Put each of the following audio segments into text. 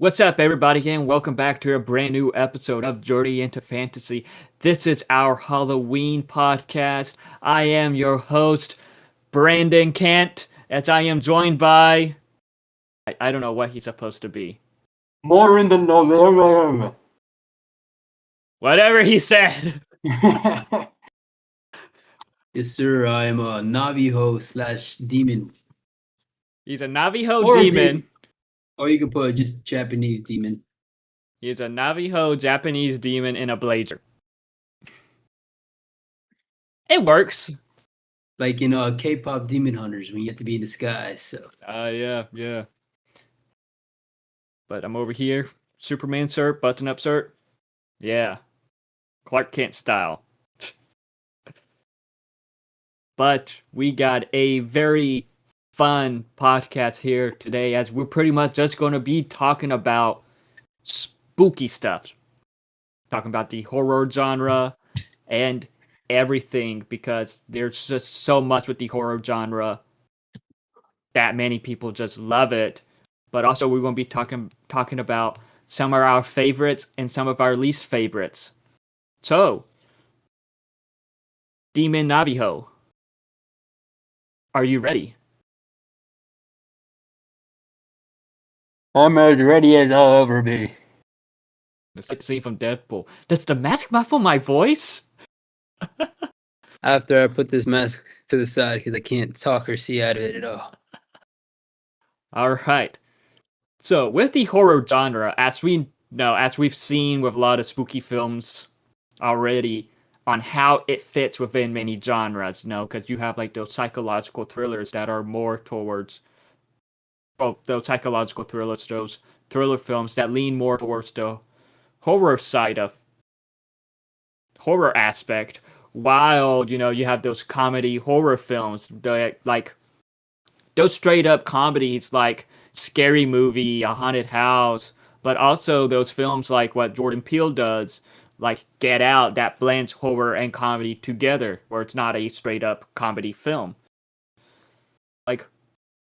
What's up, everybody, and welcome back to a brand new episode of Journey into Fantasy. This is our Halloween podcast. I am your host, Brandon Kent, as I am joined by. I don't know what he's supposed to be. More in the November. Whatever he said. Yes, sir. I'm a Naviho slash demon. He's a Navajo Or demon. Or you could put just Japanese demon. He's a Navajo Japanese demon in a blazer. It works. Like in K-pop Demon Hunters when you have to be in disguise. So Yeah. But I'm over here. Superman shirt, button up shirt. Yeah. Clark Kent style. But we got a very fun podcast here today, as we're pretty much just going to be talking about spooky stuff. Talking about the horror genre and everything, because there's just so much with the horror genre that many people just love it. But also we're going to be talking about some of our favorites and some of our least favorites. So, Demon Navajo, are you ready? I'm as ready as I'll ever be. It's like the scene from Deadpool. Does the mask muffle my voice? after I put this mask to the side because I can't talk or see out of it at all. Alright. So, with the horror genre, as we've seen with a lot of spooky films already, on how it fits within many genres, because you have like those psychological thrillers that are more towards, those psychological thrillers, those thriller films that lean more towards the horror side of horror aspect, while you have those comedy horror films that, like, those straight up comedies like Scary Movie, A Haunted House, but also those films like what Jordan Peele does, like Get Out, that blends horror and comedy together, where it's not a straight up comedy film. Like,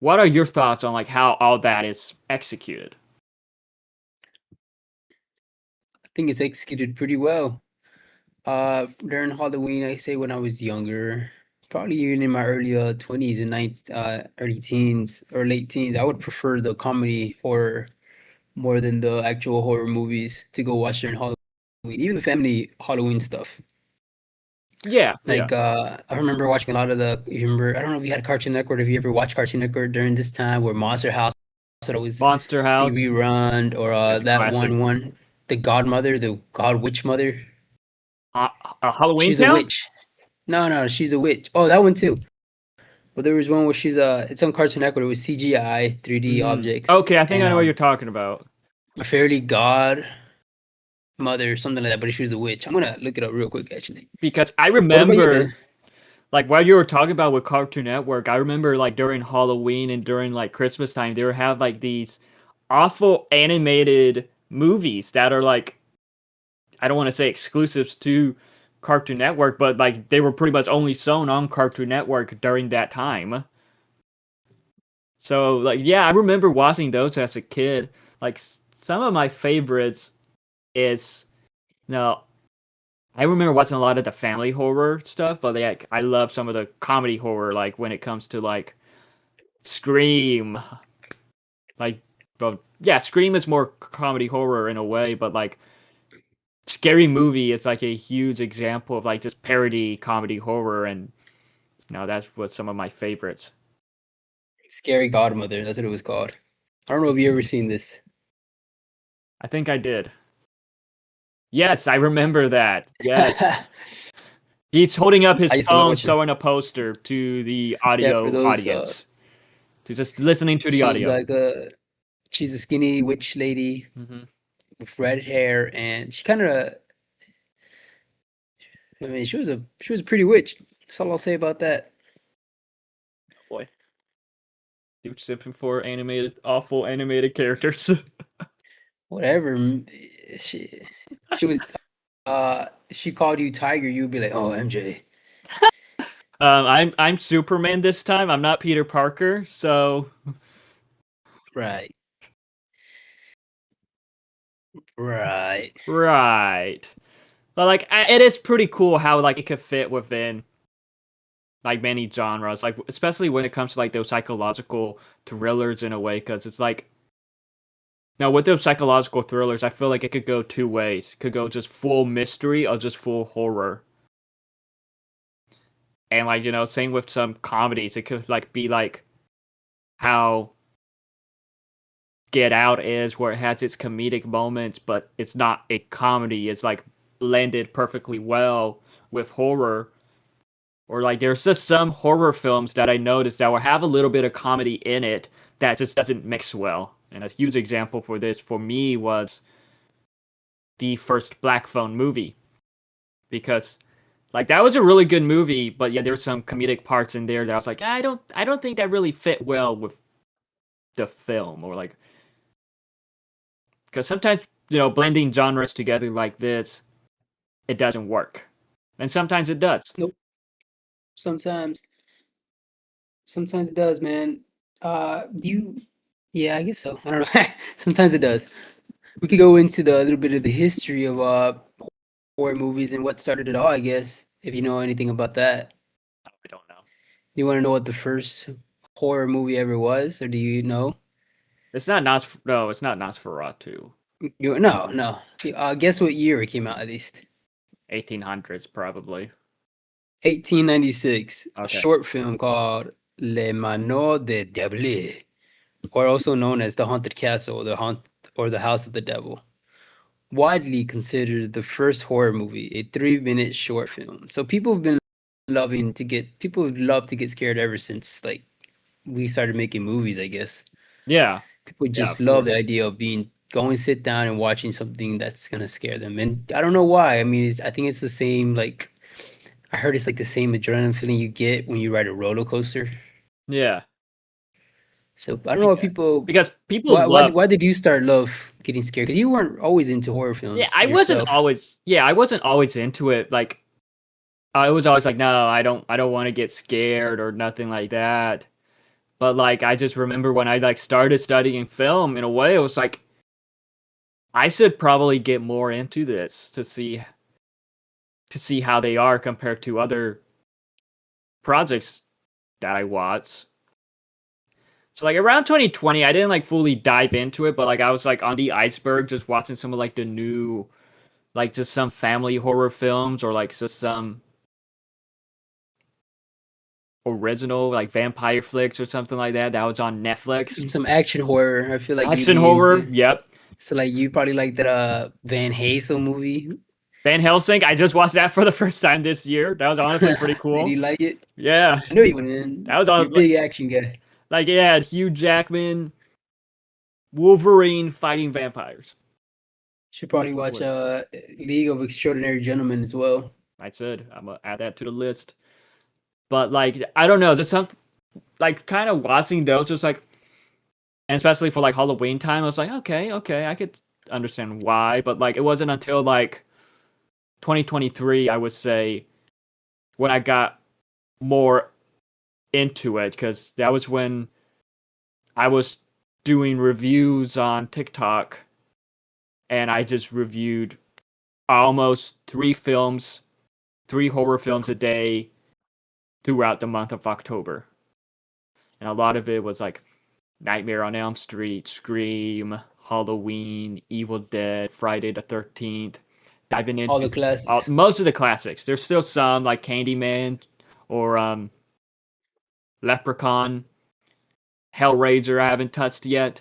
what are your thoughts on like how all that is executed? I think it's executed pretty well. During Halloween, I say when I was younger, probably even in my early 20s and early teens or late teens, I would prefer the comedy horror more than the actual horror movies to go watch during Halloween, even the family Halloween stuff. Yeah. I remember watching a lot of you remember, I don't know if you had Cartoon Network, if you ever watched Cartoon Network during this time where Monster House would always Monster be House. rerun, or That's a that classic. one, the Godmother, the God Witch Mother. A Halloween She's Town? a witch. No, she's a witch. Oh, that one too. But there was one where it's on Cartoon Network. It was CGI, 3D objects. Okay, I think I know what you're talking about. A fairy god mother, something like that, but she was a witch. I'm gonna look it up real quick, actually. Because I What about you, remember, man? like, what you were talking about with Cartoon Network, I remember, like, during Halloween and during, like, Christmas time, they would have, like, these awful animated movies that are, like, I don't want to say exclusives to Cartoon Network, but, like, they were pretty much only shown on Cartoon Network during that time. So, like, yeah, I remember watching those as a kid. Like, some of my favorites is, no, I remember watching a lot of the family horror stuff, but like I love some of the comedy horror, like when it comes to like Scream. Like, well, yeah, Scream is more comedy horror in a way, but like Scary Movie is like a huge example of like just parody comedy horror, and that's what some of my favorites. Scary Godmother. That's what it was called. I don't know if you ever seen this. I think I did. Yes, I remember that. Yes. He's holding up his phone, showing a poster to the audio audience. To just listening to the audio. She's a skinny witch lady with red hair, and she kind of, I mean, she was a pretty witch. That's all I'll say about that. Boy, dude, sipping for awful animated characters. Whatever. She was. She called you Tiger, you'd be like, "Oh, MJ." I'm Superman this time. I'm not Peter Parker, so Right. Right. Right. But like it is pretty cool how like it could fit within like many genres, like especially when it comes to like those psychological thrillers in a way, because it's like now with those psychological thrillers, I feel like it could go two ways. It could go just full mystery or just full horror. And like, same with some comedies. It could like be like how Get Out is, where it has its comedic moments, but it's not a comedy. It's like blended perfectly well with horror. Or like there's just some horror films that I noticed that will have a little bit of comedy in it that just doesn't mix well. And a huge example for this for me was the first Black Phone movie. Because like that was a really good movie, but yeah, there's some comedic parts in there that I was like, I don't think that really fit well with the film. Or like, because sometimes, blending genres together like this, it doesn't work. And sometimes it does. Nope. Sometimes. Sometimes it does, man. Yeah, I guess so. I don't know. Sometimes it does. We could go into the a little bit of the history of horror movies and what started it all, I guess, if you know anything about that. I don't know. You want to know what the first horror movie ever was, or do you know? It's not no, it's not Nosferatu. No. Guess what year it came out at least? 1800s probably. 1896. A Okay. short film called Le Manoir de Diable, or also known as The Haunted Castle, or The House of the Devil. Widely considered the first horror movie, a 3-minute short film. So people have been people have loved to get scared ever since like we started making movies, I guess. Yeah. People Yeah, just of love course. the idea of going sit down and watching something that's gonna scare them. And I don't know why. I mean, I think it's the same like I heard it's like the same adrenaline feeling you get when you ride a roller coaster. Yeah. So I don't know what Yeah. people Because people why love. why did you start love getting scared? Because you weren't always into horror Yeah, films I wasn't yourself. always. Yeah, I wasn't always into it. Like I was always like, no, I don't want to get scared or nothing like that. But like I just remember when I like started studying film, in a way it was like I should probably get more into this to see how they are compared to other projects that I watch. So like around 2020, I didn't like fully dive into it, but like I was like on the iceberg just watching some of like the new, like just some family horror films, or like just some original like vampire flicks or something like that was on Netflix. Some action horror. I feel like you'd Action be horror, into. yep. So like you probably like that Van Hazel movie. Van Helsing, I just watched that for the first time this year. That was honestly pretty Did cool. you like it? Yeah, I know you went in. that was You're all a big action guy. like yeah, Hugh Jackman, Wolverine fighting vampires. Should probably watch League of Extraordinary Gentlemen as well. I said I'm gonna add that to the list. But like I don't know, just some like kind of watching those was like, and especially for like Halloween time, I was like, okay, I could understand why. But like it wasn't until like 2023, I would say, when I got more into it, because that was when I was doing reviews on TikTok, and I just reviewed almost 3 horror films a day throughout the month of October. And a lot of it was like Nightmare on Elm Street, Scream, Halloween, Evil Dead, Friday the 13th, diving All the into classics. most of the classics. There's still some like Candyman or Leprechaun, Hellraiser I haven't touched yet.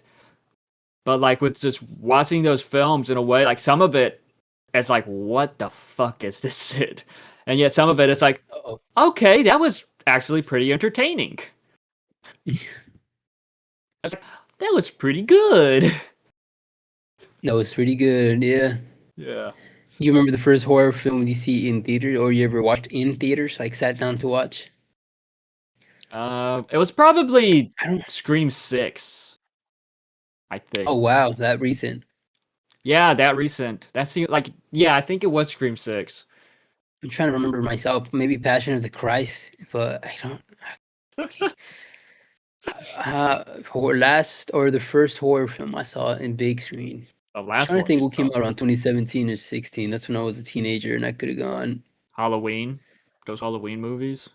But like with just watching those films in a way, like some of it, it's like, what the fuck is this shit? And yet some of it, it's like, Uh-oh. okay, that was actually pretty entertaining. I was like, that was pretty good. That was pretty good. Yeah. Yeah. You remember the first horror film you see in theater, or you ever watched in theaters, like sat down to watch? It was probably I don't. Scream 6, I think. Oh wow, that recent. Yeah, that recent. That seemed like, yeah, I think it was Scream 6. I'm trying to remember myself. Maybe Passion of the Christ, but I don't. Okay. The first horror film I saw in big screen. The I'm last trying to one think is what came tough. out around 2017 or 16. That's when I was a teenager and I could have gone. Halloween. Those Halloween movies.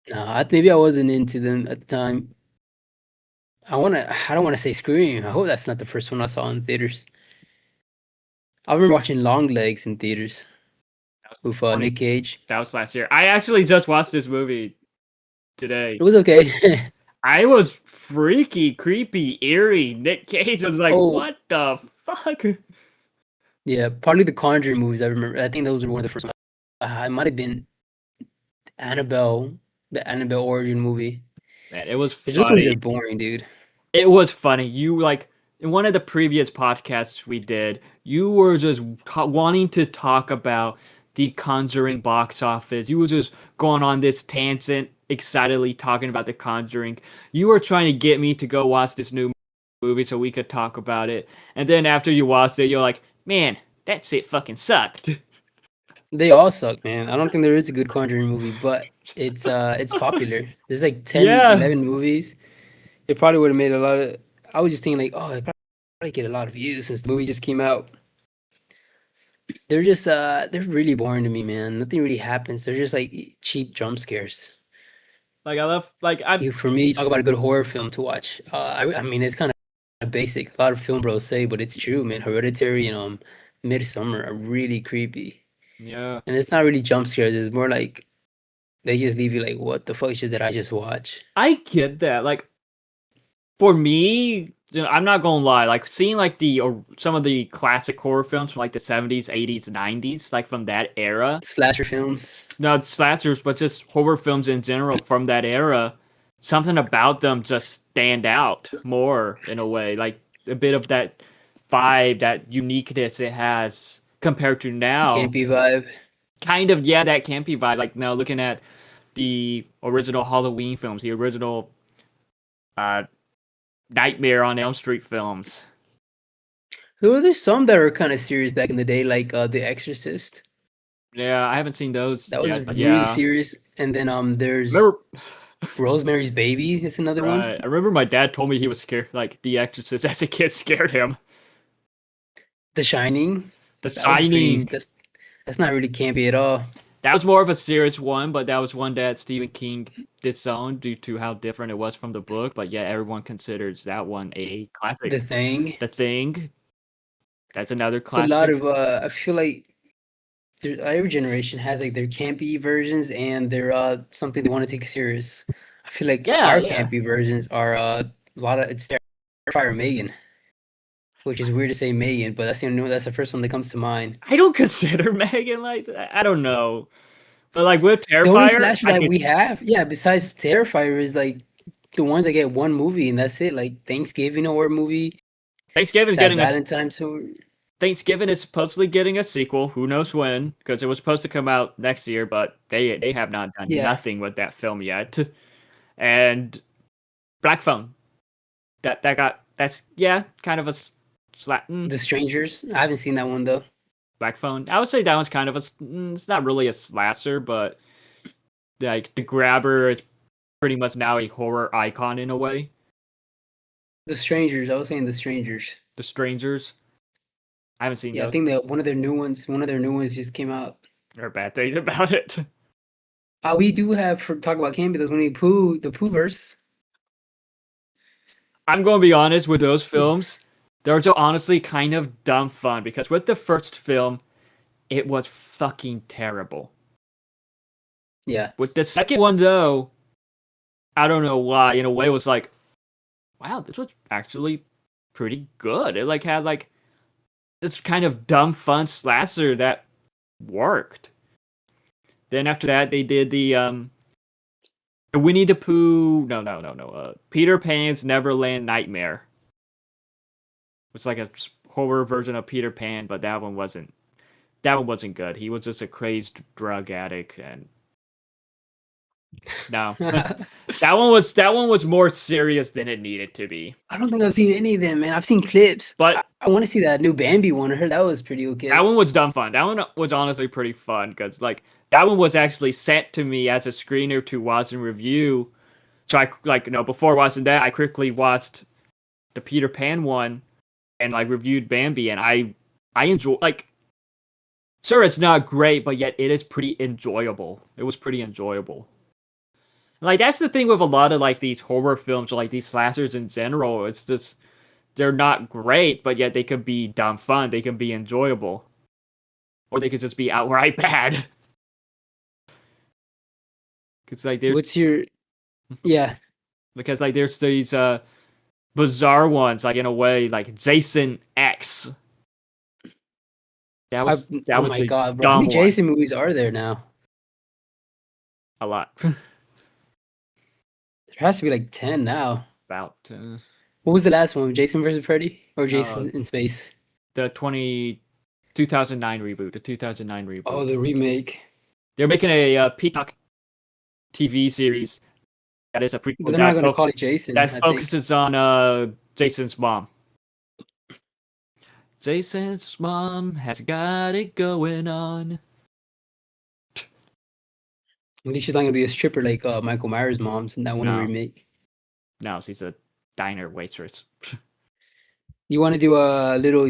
Nah, maybe I wasn't into them at the time. I don't wanna say Scream. I hope that's not the first one I saw in theaters. I remember watching Longlegs in theaters That was with, 20. Nick Cage. That was last year. I actually just watched this movie today. It was okay. I was freaky, creepy, eerie. Nick Cage was like, Oh, what the fuck? yeah, probably the Conjuring movies I remember. I think those were one of the first ones. It might have been Annabelle, the Annabelle origin movie. Man, it was 'Cause those movies funny. are boring, dude. It was funny. You like in one of the previous podcasts we did, you were just wanting to talk about the Conjuring box office. You were just going on this tangent, excitedly talking about the Conjuring. You were trying to get me to go watch this new movie so we could talk about it. And then after you watched it, you're like, "Man, that shit fucking sucked." They all suck, man. I don't think there is a good Conjuring movie, but it's popular. There's like 10, Yeah. 11 movies. It probably would have made a lot of. I was just thinking like, oh, it probably get a lot of views since the movie just came out. They're really boring to me, man. Nothing really happens. They're just like cheap jump scares. Like I love like I For me, talk about a good horror film to watch. I mean, it's kind of basic. A lot of film bros say, but it's true, man. Hereditary and Midsummer are really creepy, yeah. and it's not really jump scares. It's more like they just leave you like, what the fuck did I just watch? I get that. Like for me, I'm not gonna lie. Like seeing like the or some of the classic horror films from like the 70s, 80s, 90s, like from that era. Slasher films. Not slashers, but just horror films in general from that era. Something about them just stand out more in a way. Like a bit of that vibe, that uniqueness it has compared to now. Campy vibe. Kind of, yeah, that campy vibe. Like now looking at the original Halloween films, the original uh Nightmare on Elm Street films. There's some that are kind of serious back in the day, like The Exorcist. Yeah, I haven't seen those That was yet, but really yeah. serious. And then there's Remember, Rosemary's Baby. It's another one. right, I remember my dad told me he was scared, like The Exorcist as a kid scared him. The Shining. The That was pretty. Shining, That's not really campy at all. that was more of a serious one, but that was one that Stephen King disowned due to how different it was from the book. But yeah, everyone considers that one a classic. The Thing. The Thing, that's another It's a lot classic. of. I feel like every generation has like their campy versions and their something they want to take serious. I feel like Yeah, our yeah. campy versions are a lot of it's Terrifier Megan, which is weird to say Megan, but that's the first one that comes to mind. I don't consider Megan like that. I don't know. But like with The only Terrifier, slashers I that get we you. have, yeah, besides Terrifier, is like the ones that get one movie and that's it. Like Thanksgiving horror movie, Thanksgiving's that getting a Valentine's horror. Thanksgiving is supposedly getting a sequel. Who knows when? Because it was supposed to come out next year, but they have not done Yeah, nothing with that film yet. And Black Phone, that's yeah, kind of a slap. The Strangers. I haven't seen that one though. Black Phone. I would say that one's kind of it's not really a slasher, but like the Grabber, it's pretty much now a horror icon in a way. The Strangers. I was saying The Strangers. The Strangers, I haven't seen Yeah, I those. think that one of their new ones just came out. There are bad things about it. We do have for talk about campy. There's Winnie Pooh, the Poohverse. I'm going to be honest with those films. They're just honestly kind of dumb fun because with the first film, it was fucking terrible. Yeah, With the second one, though, I don't know why. In a way, it was like, wow, this was actually pretty good. It like had like this kind of dumb fun slasher that worked. Then after that, they did the Winnie the Pooh. No. Peter Pan's Neverland Nightmare. It's like a horror version of Peter Pan, but that one wasn't. That one wasn't good. He was just a crazed drug addict, and no, I that one was more serious than it needed to be. don't think I've seen any of them, man. I've seen clips. But I want to see that new Bambi one. I heard that was pretty okay. that one was dumb fun. That one was honestly pretty fun because like that one was actually sent to me as a screener to watch and review. So I before watching that, I quickly watched the Peter Pan one, and like reviewed Bambi, and I enjoy like. Sure, it's not great, but yet it is pretty enjoyable. It was pretty enjoyable. Like that's the thing with a lot of like these horror films or like these slashers in general. It's just they're not great, but yet they could be dumb fun. They can be enjoyable, or they could just be outright bad. Because like there's What's your yeah? because like there's these bizarre ones, like in a way, like Jason X. That was Oh was my a god, bro! How dumb many one. Jason movies are there now? A lot. There has to be like 10 now. About What was the last one? Jason versus Freddy or Jason in Space? the 2009 reboot. The 2009 reboot. Oh, the remake. They're making a Peacock TV series that is a prequel. But they're not gonna call it Jason. That I think. focuses on Jason's mom. Jason's mom has got it going on. At least she's not gonna be a stripper like Michael Myers' mom's in that one No. remake. No, she's a diner waitress. You want to do a little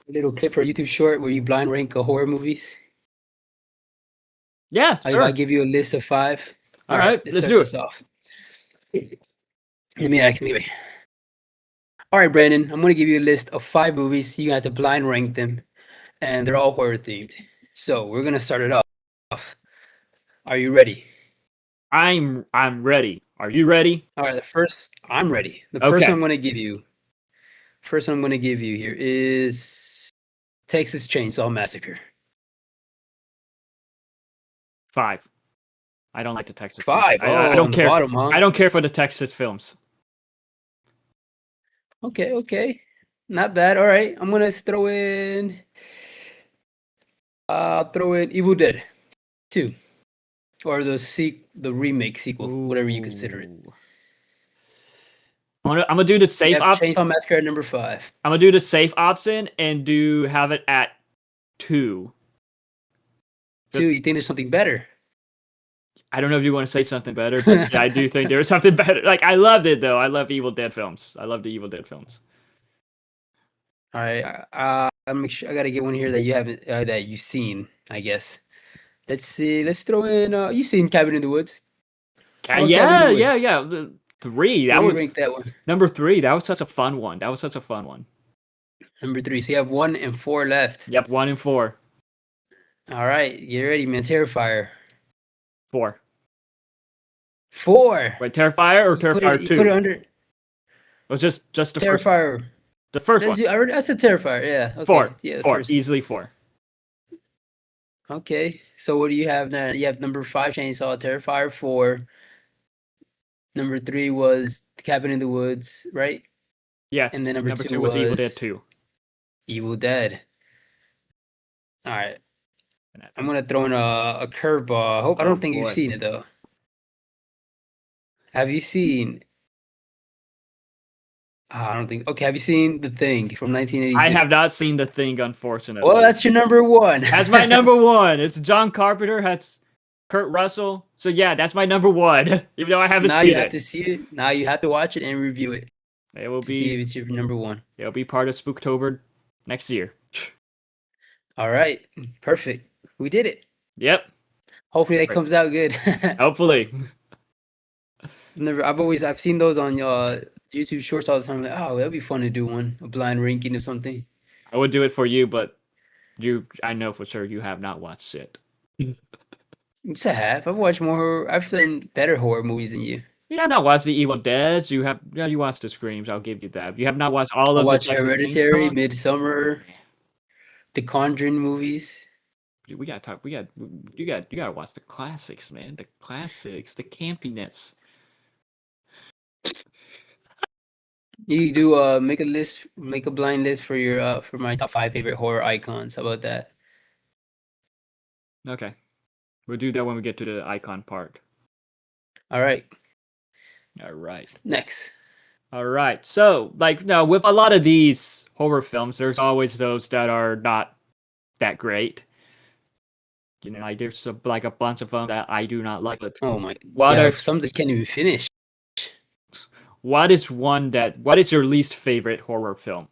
little clip for a YouTube short where you blind rank horror movies? Yeah, sure. I give you a list of 5. All right, let's start do this off. Let me ask anyway. All right, Brandon, I'm gonna give you a list of 5 movies. You have to blind rank them, and they're all horror themed. So we're gonna start it off. Are you ready? I'm ready. Are you ready? All right, I'm ready. The Okay. first one I'm gonna give you here is Texas Chainsaw Massacre. 5. I don't like the Texas. 5. films. I on don't the care. bottom, huh? I don't care for the Texas films. Okay. Not bad. All right. I'm gonna throw in Evil Dead 2. Or the remake sequel, whatever you consider it. Ooh. I'm gonna do the safe You have option. Chainsaw Massacre at number 5. I'm gonna do the safe option and have it at 2. 2, you think there's something better? I don't know if you want to say something better, but yeah, I do think there is something better. Like I loved it though. I love Evil Dead films. I love the Evil Dead films. All right. I'll make sure I gotta get one here that you haven't that you've seen, I guess. Let's see. Let's throw in you've seen Cabin in the Woods. How about Cabin in the Woods? The 3. That Where do was you rank that one? number 3. That was such a fun one. Number 3. So you have 1 and 4 left. Yep, 1 and 4. All right, get ready, man. Terrifier. 4. 4. Wait, Terrifier or You put Terrifier it, 2? You put it under Or just the first Terrifier. the first one. I said Terrifier. Yeah. Okay. 4. Yeah. the 4. first. Easily 4. Okay. So what do you have now? You have number 5 Chainsaw, Terrifier 4. Number 3 was Cabin in the Woods, right? Yes. And then number 2 2 was Evil Dead was 2. Evil Dead. All right. I'm gonna throw in a curveball. I don't think boy. you've seen it though. Have you seen? I don't think. Okay, have you seen The Thing from 1982? I have not seen The Thing, unfortunately. Well, that's your number 1. That's my number 1. It's John Carpenter. That's Kurt Russell. So yeah, that's my number 1. Even though I haven't Now seen you have it. to see it. Now you have to watch it and review it It will to see if be. it's your number 1. It'll be part of Spooktober next year. All right, perfect. We did it. Yep. Hopefully that Right. comes out good. Hopefully. I've seen those on YouTube Shorts all the time. Like, oh, that'd be fun to do one, a blind ranking or something. I would do it for you, but I know for sure you have not watched it. It's a half. I've seen better horror movies than you. You have not watched the Evil Deads. You watched the Screams. I'll give you that. You have not watched all I of watched the Texas Hereditary, Chainsaw? Midsummer, the Conjuring movies. We gotta talk. You gotta watch the classics, man. The classics, the campiness. You do make a blind list for your for my top 5 favorite horror icons. How about that? Okay, we'll do that when we get to the icon part. All right, All right. next. All right. So, like, now with a lot of these horror films, there's always those that are not that great. You know, like there's a bunch of them that I do not like. But Oh my! What yeah, are- some that can't even finish. what is your least favorite horror film?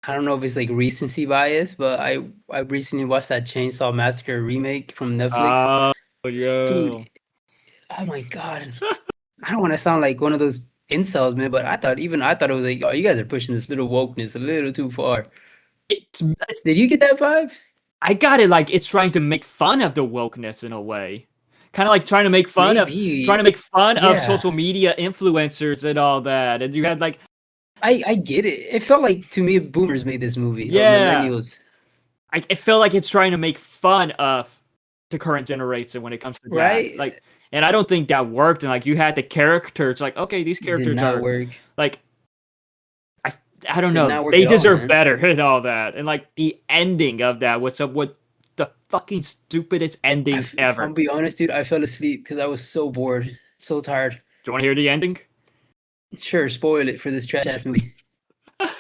I don't know if it's like recency bias, but I recently watched that Chainsaw Massacre remake from Netflix. Oh, Dude, yo. oh my God. I don't want to sound like one of those incels, man, but I thought it was like, oh, you guys are pushing this little wokeness a little too far. It's, Did you get that vibe? I got it. Like it's trying to make fun of the wokeness in a way, kind of like trying to make fun of Maybe. Yeah. social media influencers and all that. And you had like, I get it. It felt like to me boomers made this movie or yeah, millennials, I feel like it's trying to make fun of the current generation when it comes to that. right? Like, and I don't think that worked. And like you had the characters, like okay, these Did characters not are work. like I I don't Did know. not work They at all, deserve man. better and all that. And like the ending of that was some what the fucking stupidest ending I'll ever. be honest, dude. I fell asleep because I was so bored, so tired. Do you want to hear the ending? Sure, spoil it for this trash ass movie.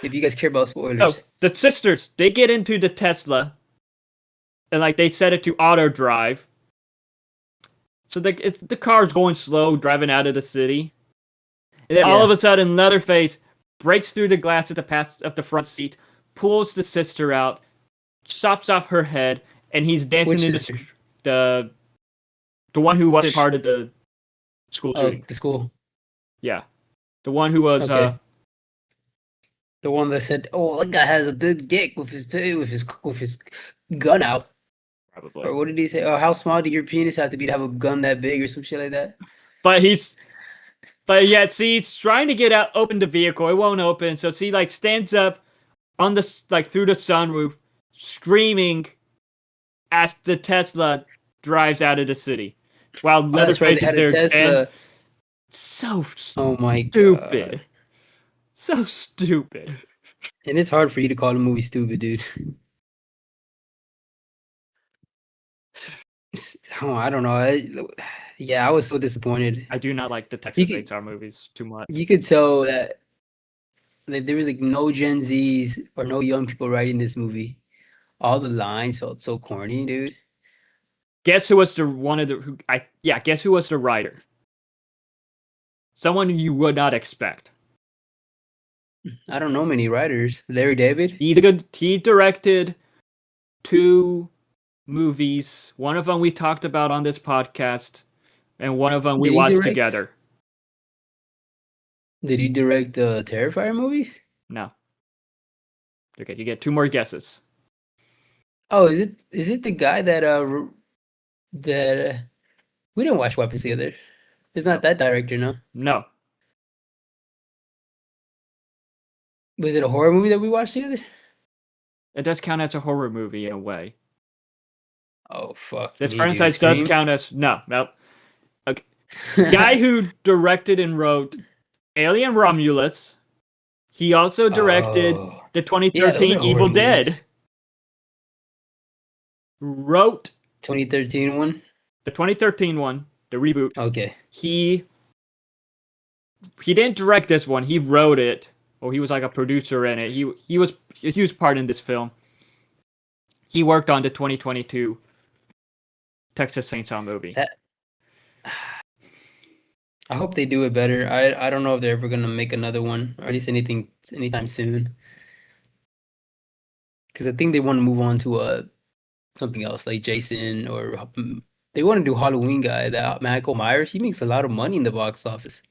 If you guys care about So spoilers. the sisters they get into the Tesla and like they set it to auto drive. So the car's going slow, driving out of the city, and then all of Yeah. a sudden, Leatherface breaks through the glass of the front seat, pulls the sister out, chops off her head, and he's dancing Which in sister? the one who wasn't part of the school Oh, shooting. the school. Yeah, the one who was Okay. The one that said, "Oh, that guy has a big dick with his gun out." probably. Or what did he say? Oh, how small do your penis have to be to have a gun that big or some shit like that? But yet, see, he's trying to get out, open the vehicle. It won't open. So, see, like, stands up on the, like, through the sunroof, screaming as the Tesla drives out of the city. While Oh, that's right. Leatherface They is had a there. And Tesla. so Oh my stupid. God. So stupid. And it's hard for you to call a movie stupid, dude. Oh, I don't know. Yeah, I was so disappointed. I do not like the Texas You could, HR movies too much. you could tell that like, there was like no Gen Zs or no young people writing this movie. All the lines felt so corny, dude. Guess who was the one of the who I yeah, guess who was the writer? Someone you would not expect. I don't know many writers. Larry David? He directed 2 movies. One of them we talked about on this podcast, and one of them we Did he watched direct? together. Did he direct the Terrifier movies? No. Okay, you get 2 more guesses. Oh, is it the guy that we didn't watch Weapons together? It's not that director, no. No. Was it a horror movie that we watched together? It does count as a horror movie in a way. Oh fuck. This me, dude. franchise does Scream? count as nope. Guy who directed and wrote Alien Romulus. He also directed Oh. the Yeah, those 2013 are Evil horror Dead. movies. Wrote 2013 one? the 2013 one, the reboot. Okay. He didn't direct this one. He wrote it, or he was like a producer in it. He was a huge part in this film. He worked on the 2022 Texas Chainsaw movie. That I hope they do it better. I don't know if they're ever gonna make another one, or at least anytime soon. Because I think they want to move on to something else like Jason or they want to do Halloween guy, that Michael Myers. He makes a lot of money in the box office.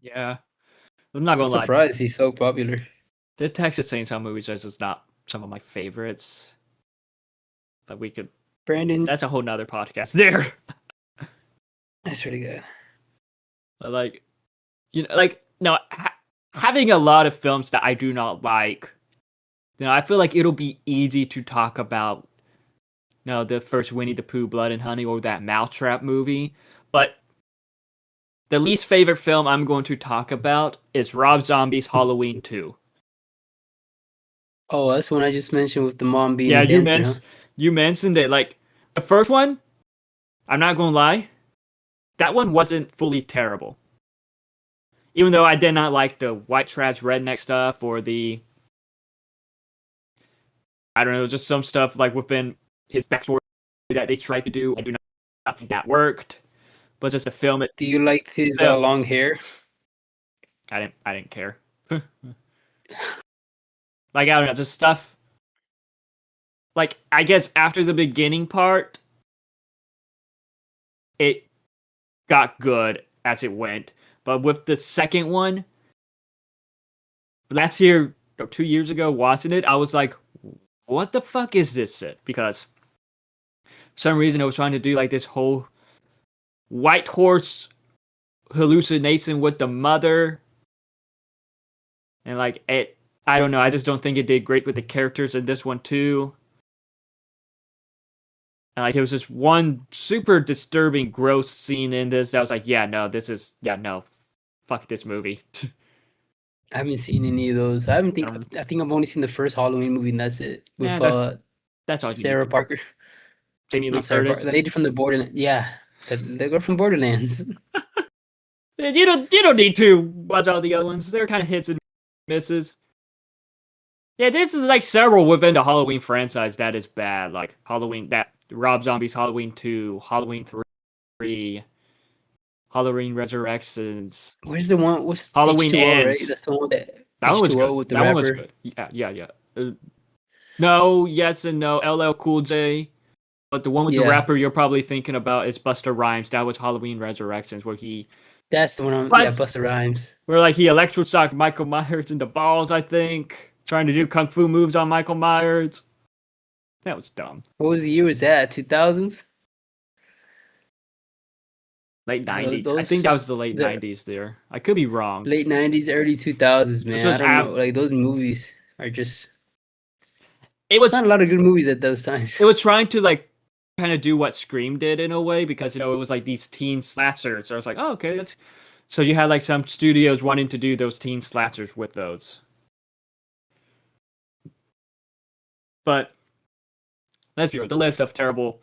Yeah, I'm not I'm gonna lie. surprised he's so popular. The Texas Chainsaw movies are just not some of my favorites. But we could. Brandon, That's a whole nother podcast there. that's pretty good. But like, like no, having a lot of films that I do not like. I feel like it'll be easy to talk about. The first Winnie the Pooh, Blood and Honey, or that Mousetrap movie. But the least favorite film I'm going to talk about is Rob Zombie's Halloween 2. Oh, that's one I just mentioned with the mom being Yeah, a dancer, huh? you mentioned it. Like the first one, I'm not gonna lie, that one wasn't fully terrible. Even though I did not like the white trash redneck stuff or the I don't know, just some stuff like within his backstory that they tried to do. I do not think that worked. But just the film it Do you like his Yeah. long hair? I didn't care. Like I don't know, just stuff. Like I guess after the beginning part, it got good as it went. But with the second one, last year or 2 years ago, watching it, I was like, "What the fuck is this shit?" Because for some reason, I was trying to do like this whole white horse hallucination with the mother, and like it. I don't know. I just don't think it did great with the characters in this one too. And like, it was just one super disturbing, gross scene in this that was like, yeah, no, no, fuck this movie. I haven't seen any of those. I think I've only seen the first Halloween movie, and that's it. Yeah, With that's all you Sarah need. Parker, Jamie Lee not Sarah Parker, Curtis. the lady from the Borderlands. Yeah, the girl from Borderlands. You don't need to watch all the other ones. They're kind of hits and misses. Yeah, there's like several within the Halloween franchise that is bad. Like Halloween, that Rob Zombie's Halloween 2, Halloween 3, Halloween Resurrections. Where's the one? What's Halloween H2O, right? Ends. That's the one that That one was H2O good. with the That one was rapper. good. Yeah. No, yes and no. LL Cool J. But the one with the Yeah. rapper you're probably thinking about is Busta Rhymes. That was Halloween Resurrections, where That's the one. Yeah, What? Busta Rhymes. like he electroshocked Michael Myers in the balls, I think, trying to do kung fu moves on Michael Myers. That was dumb. What was the year was that? 2000s? Late Yeah, 90s. I those- think that was the late the- 90s there. I could be wrong. Late 90s, early 2000s, man. was I don't know. Like those movies are just. It It's was not a lot of good movies at those times. it was trying to like kind of do what Scream did in a way, because it was like these teen slashers. So I was like, oh, okay, that's so you had like some studios wanting to do those teen slashers with those. But let's be real, the list of terrible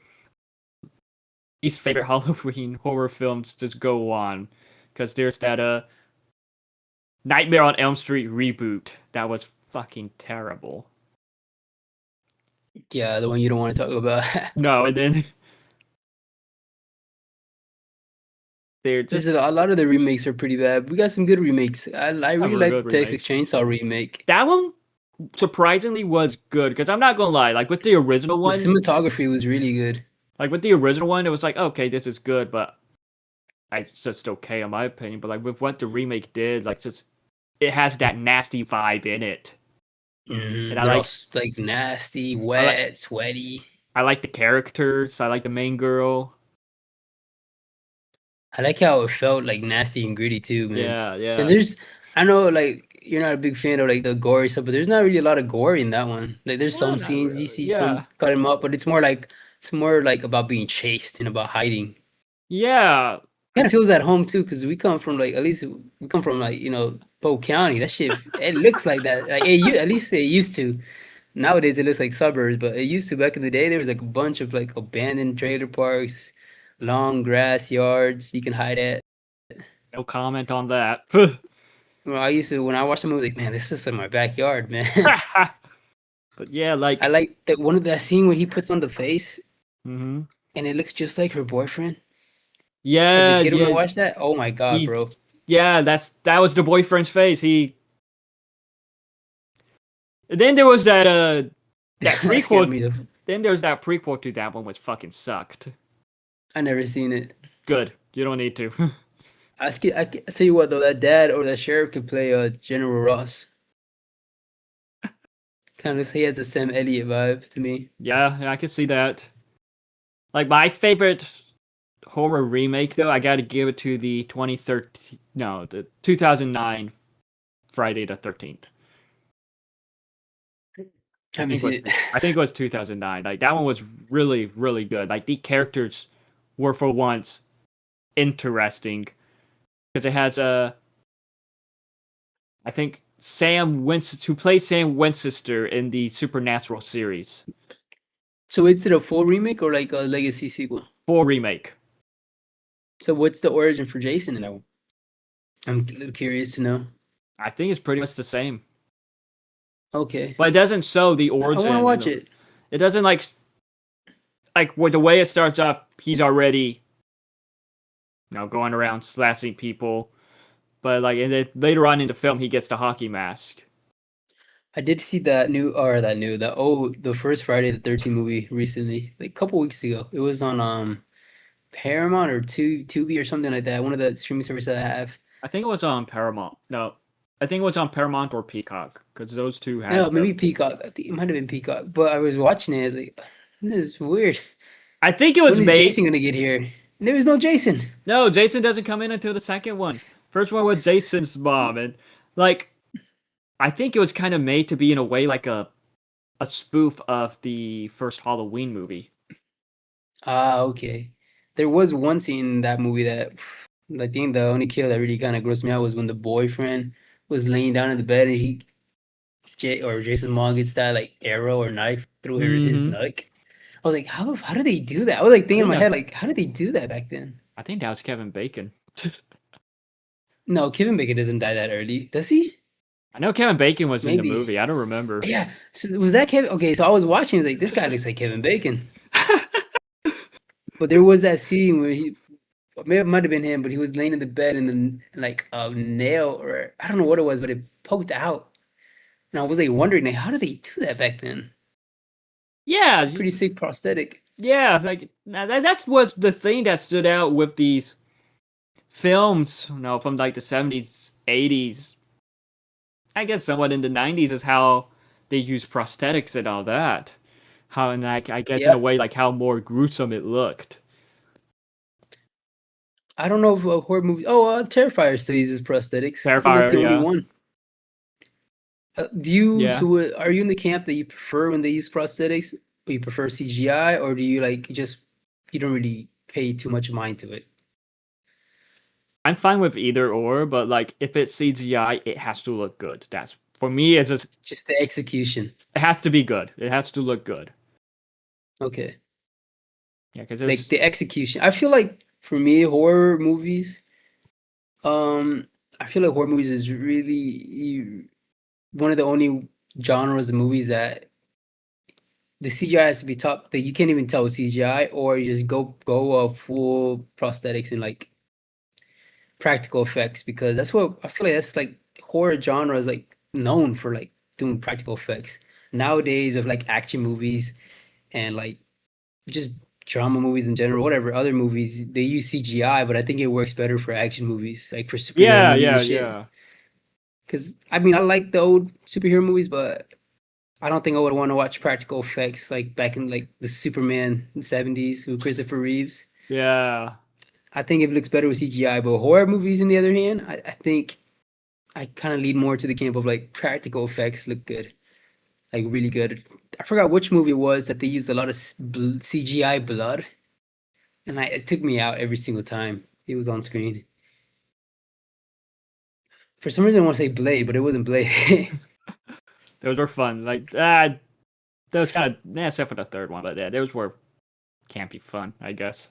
least favorite Halloween horror films just go on, because there's that Nightmare on Elm Street reboot that was fucking terrible. Yeah, the one you don't want to talk about. No, and then they're Just just a lot of the remakes are pretty bad. We got some good remakes. I really a like good the Texas remake. Chainsaw remake. That one surprisingly was good, because I'm not gonna lie, like with the original The one, cinematography was really good. like with the original one, it was like, okay, this is good, but it's just okay in my opinion. But like with what the remake did, like just it has that nasty vibe in it. And I They're like- all like nasty, wet, sweaty. I like the characters. I like the main girl. I like how it felt like nasty and gritty too, man. Yeah. And I know like you're not a big fan of like the gory stuff, but there's not really a lot of gore in that one. Like there's Well, some not scenes you really, see yeah. some cut him up, but it's more like about being chased and about hiding. Yeah. Kind of feels at home too, because we come from like at least we come from like Polk County. That shit it looks like that. Like at least it used to. Nowadays it looks like suburbs, but it used to back in the day. There was like a bunch of like abandoned trailer parks, long grass yards you can hide at. No comment on that. Well, I used to when I watched the movie, like man, this is in my backyard, man. But yeah, like I like that one of that scene where he puts on the face mhm. and it looks just like her boyfriend. As Yeah, a kid when I yeah. watched that, oh my god, He- bro. Yeah, that was the boyfriend's face. And then there was that that That scared prequel. me, though. Then there's that prequel to that one, which fucking sucked. I never seen it. Good. You don't need to. I tell you what though, that dad or that sheriff could play General Ross. Kind of he has a Sam Elliott vibe to me. Yeah, I can see that. Like my favorite horror remake, though, I got to give it to the 2009 Friday the 13th. Haven't seen it. I think it was 2009. Like that one was really, really good. Like the characters were for once interesting, because it has I think Sam Winchester, who plays Sam Winchester in the Supernatural series, So is it a full remake or like a legacy sequel? full remake. So what's the origin for Jason in that one? I'm a little curious to know. I think it's pretty much the same, Okay. but it doesn't show the I origin. want to watch it. It doesn't like with the way it starts off. He's already, going around slashing people, but like, and then later on in the film, he gets the hockey mask. I did see the first Friday the 13th movie recently, like a couple weeks ago. It was on Paramount or Tubi or something like that. One of the streaming services I have. I think it was on Paramount. No, I think it was on Paramount or Peacock because those two had No, maybe Peacock. I think it might have been Peacock. But I was watching it, I was like, this is weird. I think it was When is made. Jason gonna get here? And there was no Jason. No, Jason doesn't come in until the second one. First one was Jason's mom, and like I think it was kind of made to be in a way like a spoof of the first Halloween movie. Ah, okay. There was one scene in that movie that I think the only kill that really kind of grossed me out was when the boyfriend was laying down in the bed and Jason Mom gets that like arrow or knife through his Mhm. neck. I was like, how do they do that? I was like thinking in my Yeah. head, like, how did they do that back then? I think that was Kevin Bacon. No, Kevin Bacon doesn't die that early, does he? I know Kevin Bacon was in the Maybe. movie. I don't remember. Yeah. So was that Kevin? Okay, so I was watching. I was like, this guy looks like Kevin Bacon. But there was that scene where maybe it might have been him, but he was laying in the bed and then like a nail or I don't know what it was, but it poked out. And I was like wondering, like, how did they do that back then? Yeah, It's a pretty sick prosthetic. yeah. Like that's was the thing that stood out with these films. From like the 70s, 80s. I guess somewhat in the 90s is how they use prosthetics and all that. How and like I guess in a Yeah. way like how more gruesome it looked. I don't know if horror movies. Oh, Terrifier still uses prosthetics. I think that's Terrifier, the only yeah. one. Do you Yeah. so are you in the camp that you prefer when they use prosthetics, or you prefer CGI, or do you like just you don't really pay too much mind to it? I'm fine with either or, but like if it's CGI, it has to look good. That's for me. It's just Just the execution. it has to be good. It has to look good. Okay. Yeah, because Like there's the execution. I feel like for me, horror movies, I feel like horror movies is really one of the only genres of movies that the CGI has to be top that you can't even tell with CGI or you just go full prosthetics and like practical effects because that's what I feel like that's like horror genre is like known for like doing practical effects. Nowadays with like action movies and like just drama movies in general, whatever other movies, they use CGI, but I think it works better for action movies, like for superhero yeah, movies yeah, and shit. yeah. Because I mean, I like the old superhero movies, but I don't think I would want to watch practical effects like back in like the Superman '70s with Christopher Reeves. Yeah. I think it looks better with CGI, but horror movies, on the other hand, I think I kind of lead more to the camp of like practical effects look good, like really good. I forgot which movie it was that they used a lot of CGI blood, and it took me out every single time it was on screen. For some reason, I want to say Blade, but it wasn't Blade. Those were fun. Like those kind of except for the third one, but yeah, those were campy fun, I guess.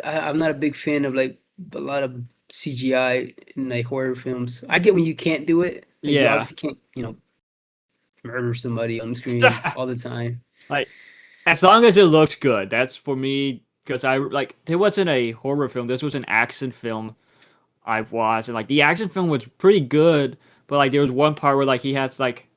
I'm not a big fan of like a lot of CGI in like horror films. I get when you can't do it. Like you Yeah. obviously can't, murder somebody on screen all the time. Like as long as it looks good, that's for me. Because I like there wasn't a horror film. This was an action film I've watched, and like the action film was pretty good. But like there was one part where like he has like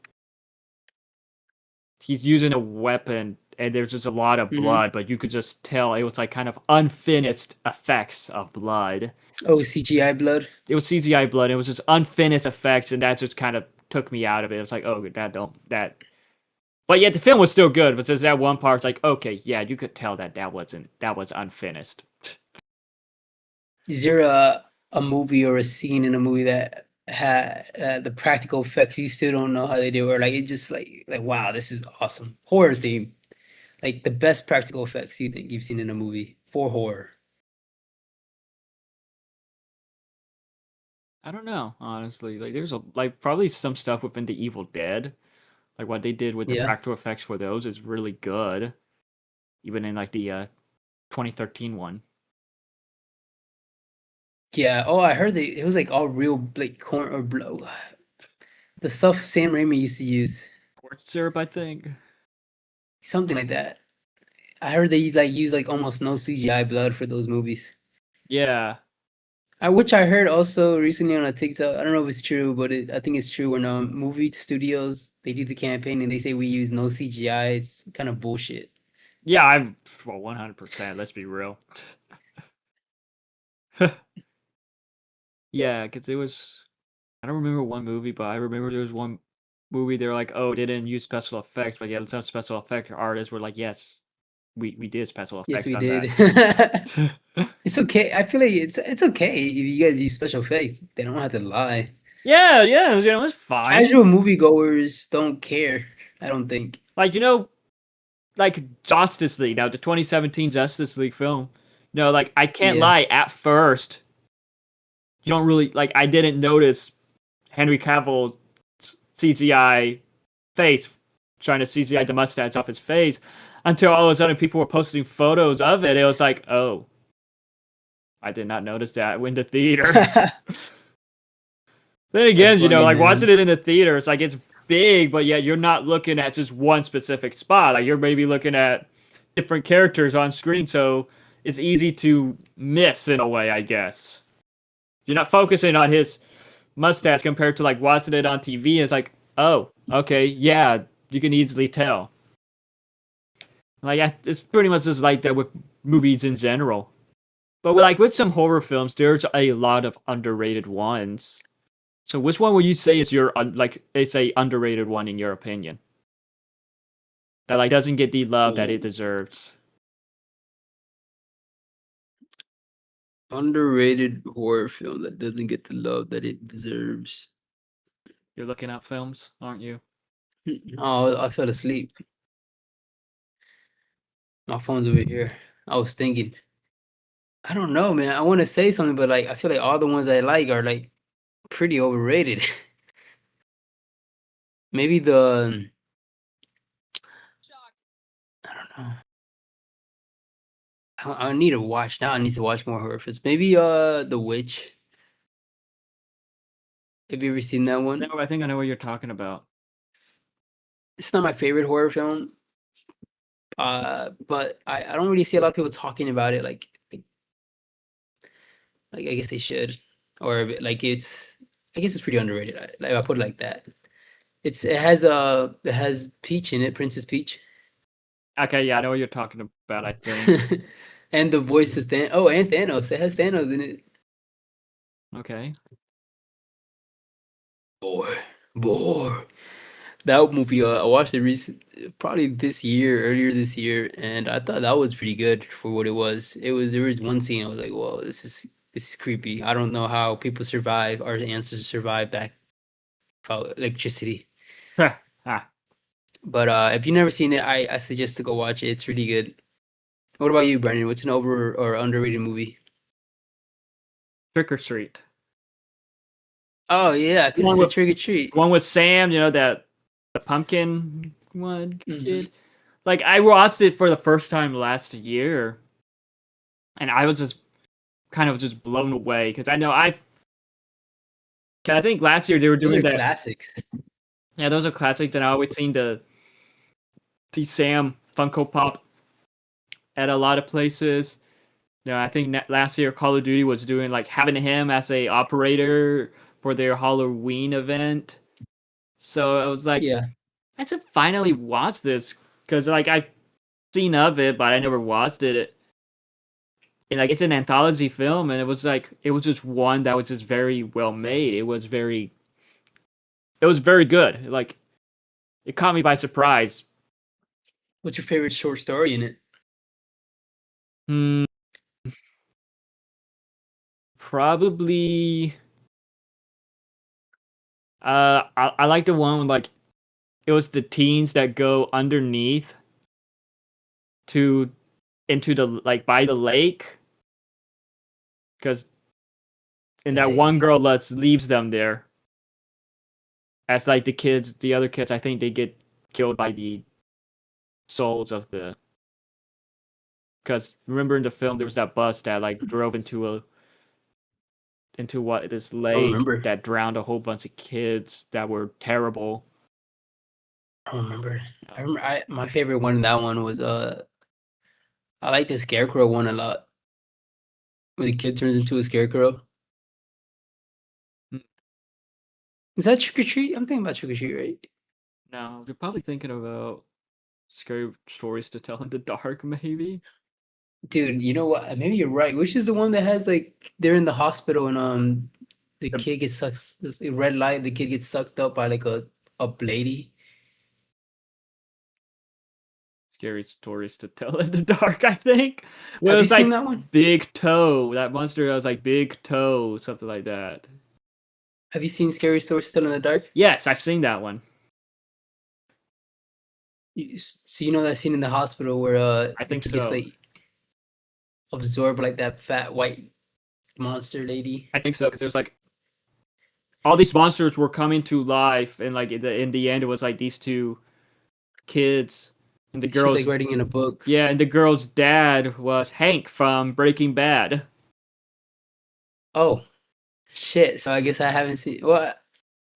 he's using a weapon and there's just a lot of Mhm. blood, but you could just tell it was like kind of unfinished effects of blood. Oh, CGI blood. It was CGI blood. It was just unfinished effects, and that just kind of took me out of it. It was like, oh, that don't that. But yet the film was still good. But just that one part, it's like, okay, yeah, you could tell that was unfinished. Is there a movie or a scene in a movie that had the practical effects you still don't know how they do, or like it just like wow, this is awesome horror theme. Like the best practical effects you think you've seen in a movie for horror? I don't know, honestly. Like there's like probably some stuff within the Evil Dead, like what they did with the Yeah. practical effects for those is really good. Even in like the 2013 one. Yeah. Oh, I heard it was like all real like corn or blow. The stuff Sam Raimi used to use, Corn syrup, I think. something like that. I heard they like use like almost no CGI blood for those movies. Yeah. Which I heard also recently on a TikTok. I don't know if it's true, but I think it's true. When movie studios they do the campaign and they say we use no CGI, it's kind of bullshit. Yeah, I've 100%. Let's be real. Yeah, because it was. I don't remember one movie, but I remember there was one movie. They were like, "Oh, they didn't use special effects," but yeah, some special effect artists were like, "Yes, we did special Yes, effects we on did. that." It's okay. I feel like it's okay if you guys use special effects. They don't have to lie. Yeah, yeah, it's fine. Casual moviegoers don't care, I don't think. Like like Justice League now, the 2017 Justice League film. No, like I can't Yeah. lie. At first, you don't really like. I didn't notice Henry Cavill CGI face trying to CGI the mustache off his face until all of a sudden people were posting photos of it. It was like, oh, I did not notice that in the theater. Then again, That's funny, like man. watching it in the theater, it's like it's big, but yet you're not looking at just one specific spot. Like you're maybe looking at different characters on screen, so it's easy to miss in a way, I guess. You're not focusing on his mustache compared to like watching it on TV. It's like, oh, okay, yeah, you can easily tell. Like it's pretty much just like that with movies in general. But with some horror films, there's a lot of underrated ones. So which one would you say is your it's a underrated one in your opinion? That like doesn't get the love that it deserves. Underrated horror film that doesn't get the love that it deserves. You're looking at films, aren't you? Oh, I fell asleep. My phone's over here. I was thinking. I don't know, man. I want to say something, but like I feel like all the ones I like are like pretty overrated. Maybe I don't know. I need to watch now. I need to watch more horror films. Maybe The Witch. Have you ever seen that one? No, I think I know what you're talking about. It's not my favorite horror film. But I don't really see a lot of people talking about it like I guess they should. Or like I guess it's pretty underrated. I put it like that. It has Peach in it, Princess Peach. Okay, yeah, I know what you're talking about, I think. And the voice of and Thanos. It has Thanos in it. Okay. Boy. That movie, I watched it probably earlier this year, and I thought that was pretty good for what it was. There was one scene I was like, "Whoa, this is creepy." I don't know how people survive, our ancestors survived back without electricity. Ah, But if you've never seen it, I suggest to go watch it. It's really good. What about you, Brandon? What's an over or underrated movie? Trick or Treat. Oh yeah, I could have One said with- Trick or Treat. One with Sam, that the pumpkin one Mhm. kid. Like I watched it for the first time last year, and I was just kind of just blown away because I think last year they were Those doing are that. classics. Yeah, those are classics, and I always seen the Sam Funko Pop at a lot of places. I think last year Call of Duty was doing like having him as a operator for their Halloween event. So I was like, Yeah. I should finally watch this because like I've seen of it, but I never watched it. And like it's an anthology film, and it was just one that was just very well made. It was very good. Like it caught me by surprise. What's your favorite short story in it? Hmm, probably. I like the one with like it was the teens that go underneath into the like by the lake because and that one girl leaves them there as like the other kids I think they get killed by the souls of the because remember in the film there was that bus that like drove into this lake that drowned a whole bunch of kids that were terrible. I don't remember. I remember my favorite one in that one was I like the Scarecrow one a lot. Where the kid turns into a scarecrow. Is that Trick or Treat? I'm thinking about Trick or Treat, right? No, you're probably thinking about Scary Stories to Tell in the Dark, maybe. Dude, you know what? Maybe you're right. Which is the one that has like they're in the hospital and the The- kid gets sucked this red light, the kid gets sucked up by like a lady. Scary Stories to Tell in the Dark, I think. It Have you was seen like that one? Big Toe. That monster that was like Big Toe, something like that. Have you seen Scary Stories Still in the Dark? Yes, I've seen that one. So you know that scene in the hospital where I think he gets so. like absorbed like that fat white monster lady. I think so because there's like all these monsters were coming to life, and like in the end, it was like these two kids and the She was girl's like writing in a book. yeah, and the girl's dad was Hank from Breaking Bad. Oh shit! So I guess I haven't seen. Well,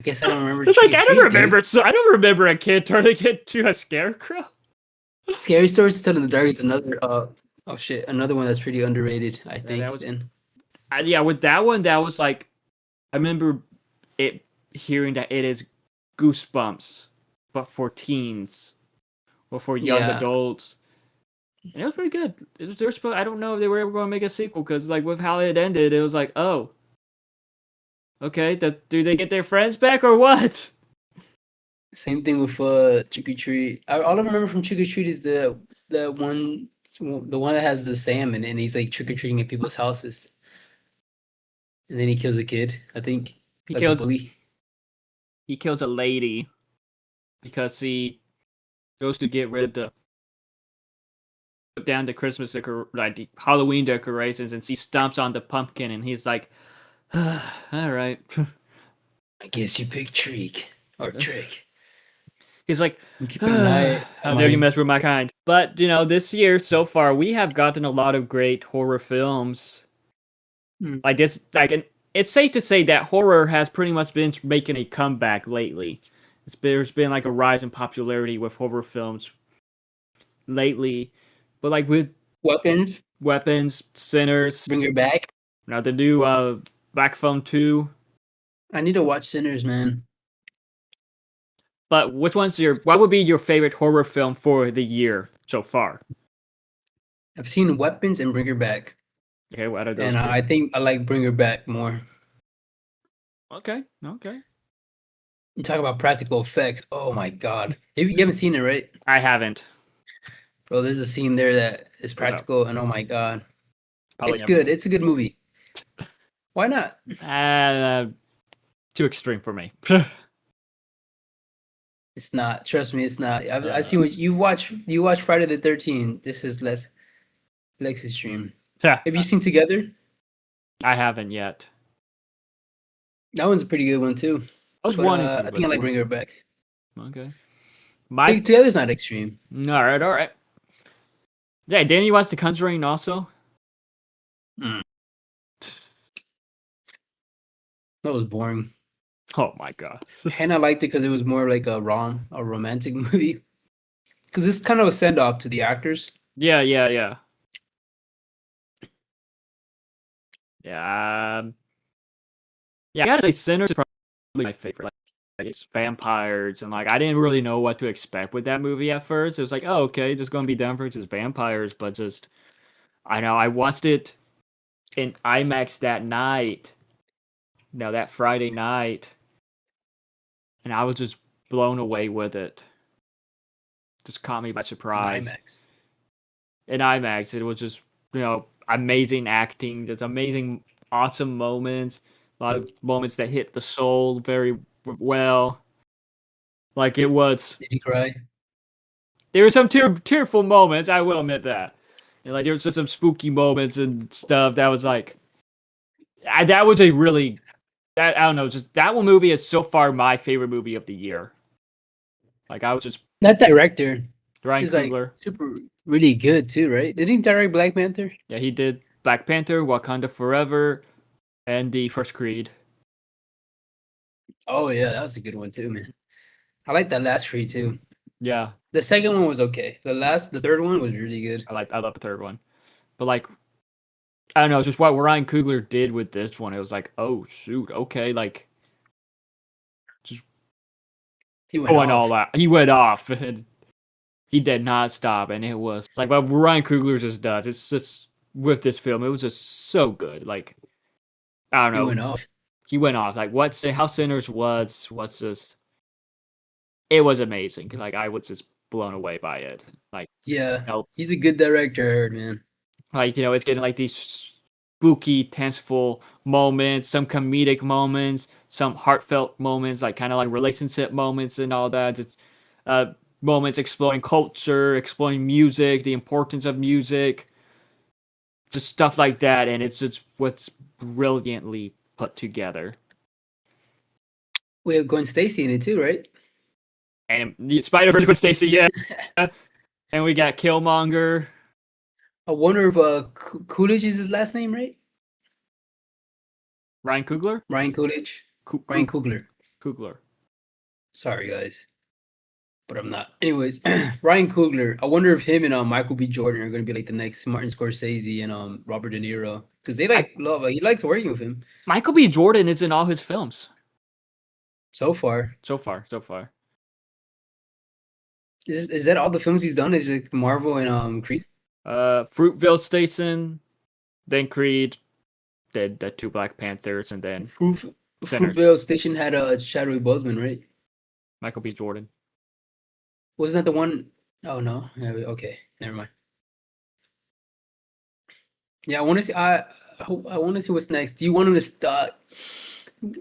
I guess I don't remember. It's like Trick or I don't Treat, remember. So I don't remember a kid turning into a scarecrow. dude. Scary Stories to Tell in the Dark is another. Oh shit! Another one that's pretty underrated. I think. that was Then yeah. With that one, that was like I remember it hearing that it is Goosebumps, but for teens or for young yeah, adults. And it was pretty good. They were supposed, I don't know if they were ever going to make a sequel because, like, with how it ended, it was like, oh, okay, do they get their friends back or what? same thing with Trick or Treat. All I remember from Trick or Treat is the one that has the salmon and he's like trick or treating at people's houses, and then he kills a kid. I think He like a kills bully. he kills a lady because he goes to get rid of the put down the like the Halloween decorations, and he stomps on the pumpkin, and he's like, all right. I guess you pick Trick or Trick. He's like, I'm keeping an eye. how on dare you my- mess with my kind? But you know, this year so far, we have gotten a lot of great horror films. Hmm. Like this, it's safe to say that horror has pretty much been making a comeback lately. There's been like a rise in popularity with horror films lately, but like with Weapons. Weapons, Sinners, Bring her back. now the new Black Phone 2. I need to watch Sinners, man. But what would be your favorite horror film for the year so far? I've seen Weapons and Bring Her Back, Okay, what are those? and two? I think I like Bring Her Back more. Okay. You talk about practical effects. Oh my god, you haven't seen it, right? I haven't. Bro, there's a scene there that is up? practical, and oh my god, Probably it's never. good. It's a good movie. Why not? Too extreme for me. It's not. Trust me, it's not. I've seen what you watch. You watch Friday the 13th. This is less extreme. Have you seen Together? I haven't yet. That one's a pretty good one too. I was But wondering. I think I like Bring Her Back. Okay. Together's not extreme. All right. Yeah, didn't you watch The Conjuring also? That was boring. Oh my god. And I liked it because it was more like a romantic movie. Because it's kind of a send off to the actors. Yeah. Yeah, I gotta say Sinners is probably my favorite. Like it's vampires, and like I didn't really know what to expect with that movie at first. It was like, oh, okay, just gonna be Denver, just vampires, but just I know I watched it in IMAX that night. No, that Friday night, and I was just blown away with it. Just caught me by surprise. IMAX. In IMAX, it was just amazing acting. There's amazing, awesome moments. A lot of moments that hit the soul very well. Like it was. Did you cry? There were some tearful moments. I will admit that. And like there was just some spooky moments and stuff. That was like, that was a really, I don't know. Just that one movie is so far my favorite movie of the year. Like I was just That director Ryan is like Coogler. super really good too, right? Did he direct Black Panther? Yeah, he did Black Panther, Wakanda Forever, and the first Creed. Oh yeah, that was a good one too, man. I like that last Creed too. Yeah, The second one was okay. The third one was really good. I love the third one. But like, I don't know, just what Ryan Coogler did with this one, it was like, oh shoot, okay, like He went going off. all out. He went off. And he did not stop, and it was like what Ryan Coogler just does. It's just with this film, it was just so good. Like I don't He know, went off. he went off. Like how Sinners was just it was amazing. Like I was just blown away by it. Like Yeah, you know, he's a good director, I heard, man. it's getting like these spooky, tenseful moments, some comedic moments, some heartfelt moments, like kind of like relationship moments and all that. Just, moments exploring culture, exploring music, the importance of music, just stuff like that. And it's just what's brilliantly put together. We have Gwen Stacy in it too, right? And Spider-Verse with Stacy, yeah. And we got Killmonger. I wonder if Coolidge is his last name, right? Ryan Coogler? Ryan Coolidge. Ryan Coogler. Coogler. Sorry, guys, but I'm not. Anyways, Ryan Coogler. I wonder if him and Michael B. Jordan are going to be like the next Martin Scorsese and Robert De Niro, because they love. He likes working with him. Michael B. Jordan is in all his films So far. so far. Is that all the films he's done? Is it Marvel and Creed? Fruitvale Station, then Creed, then the two Black Panthers, and then Sinners. Fruitvale Station had Chadwick Boseman, right? Michael B. Jordan. Wasn't that the one? Oh no. Yeah, okay, never mind. Yeah, I want to see. I want to see what's next. Do you want him to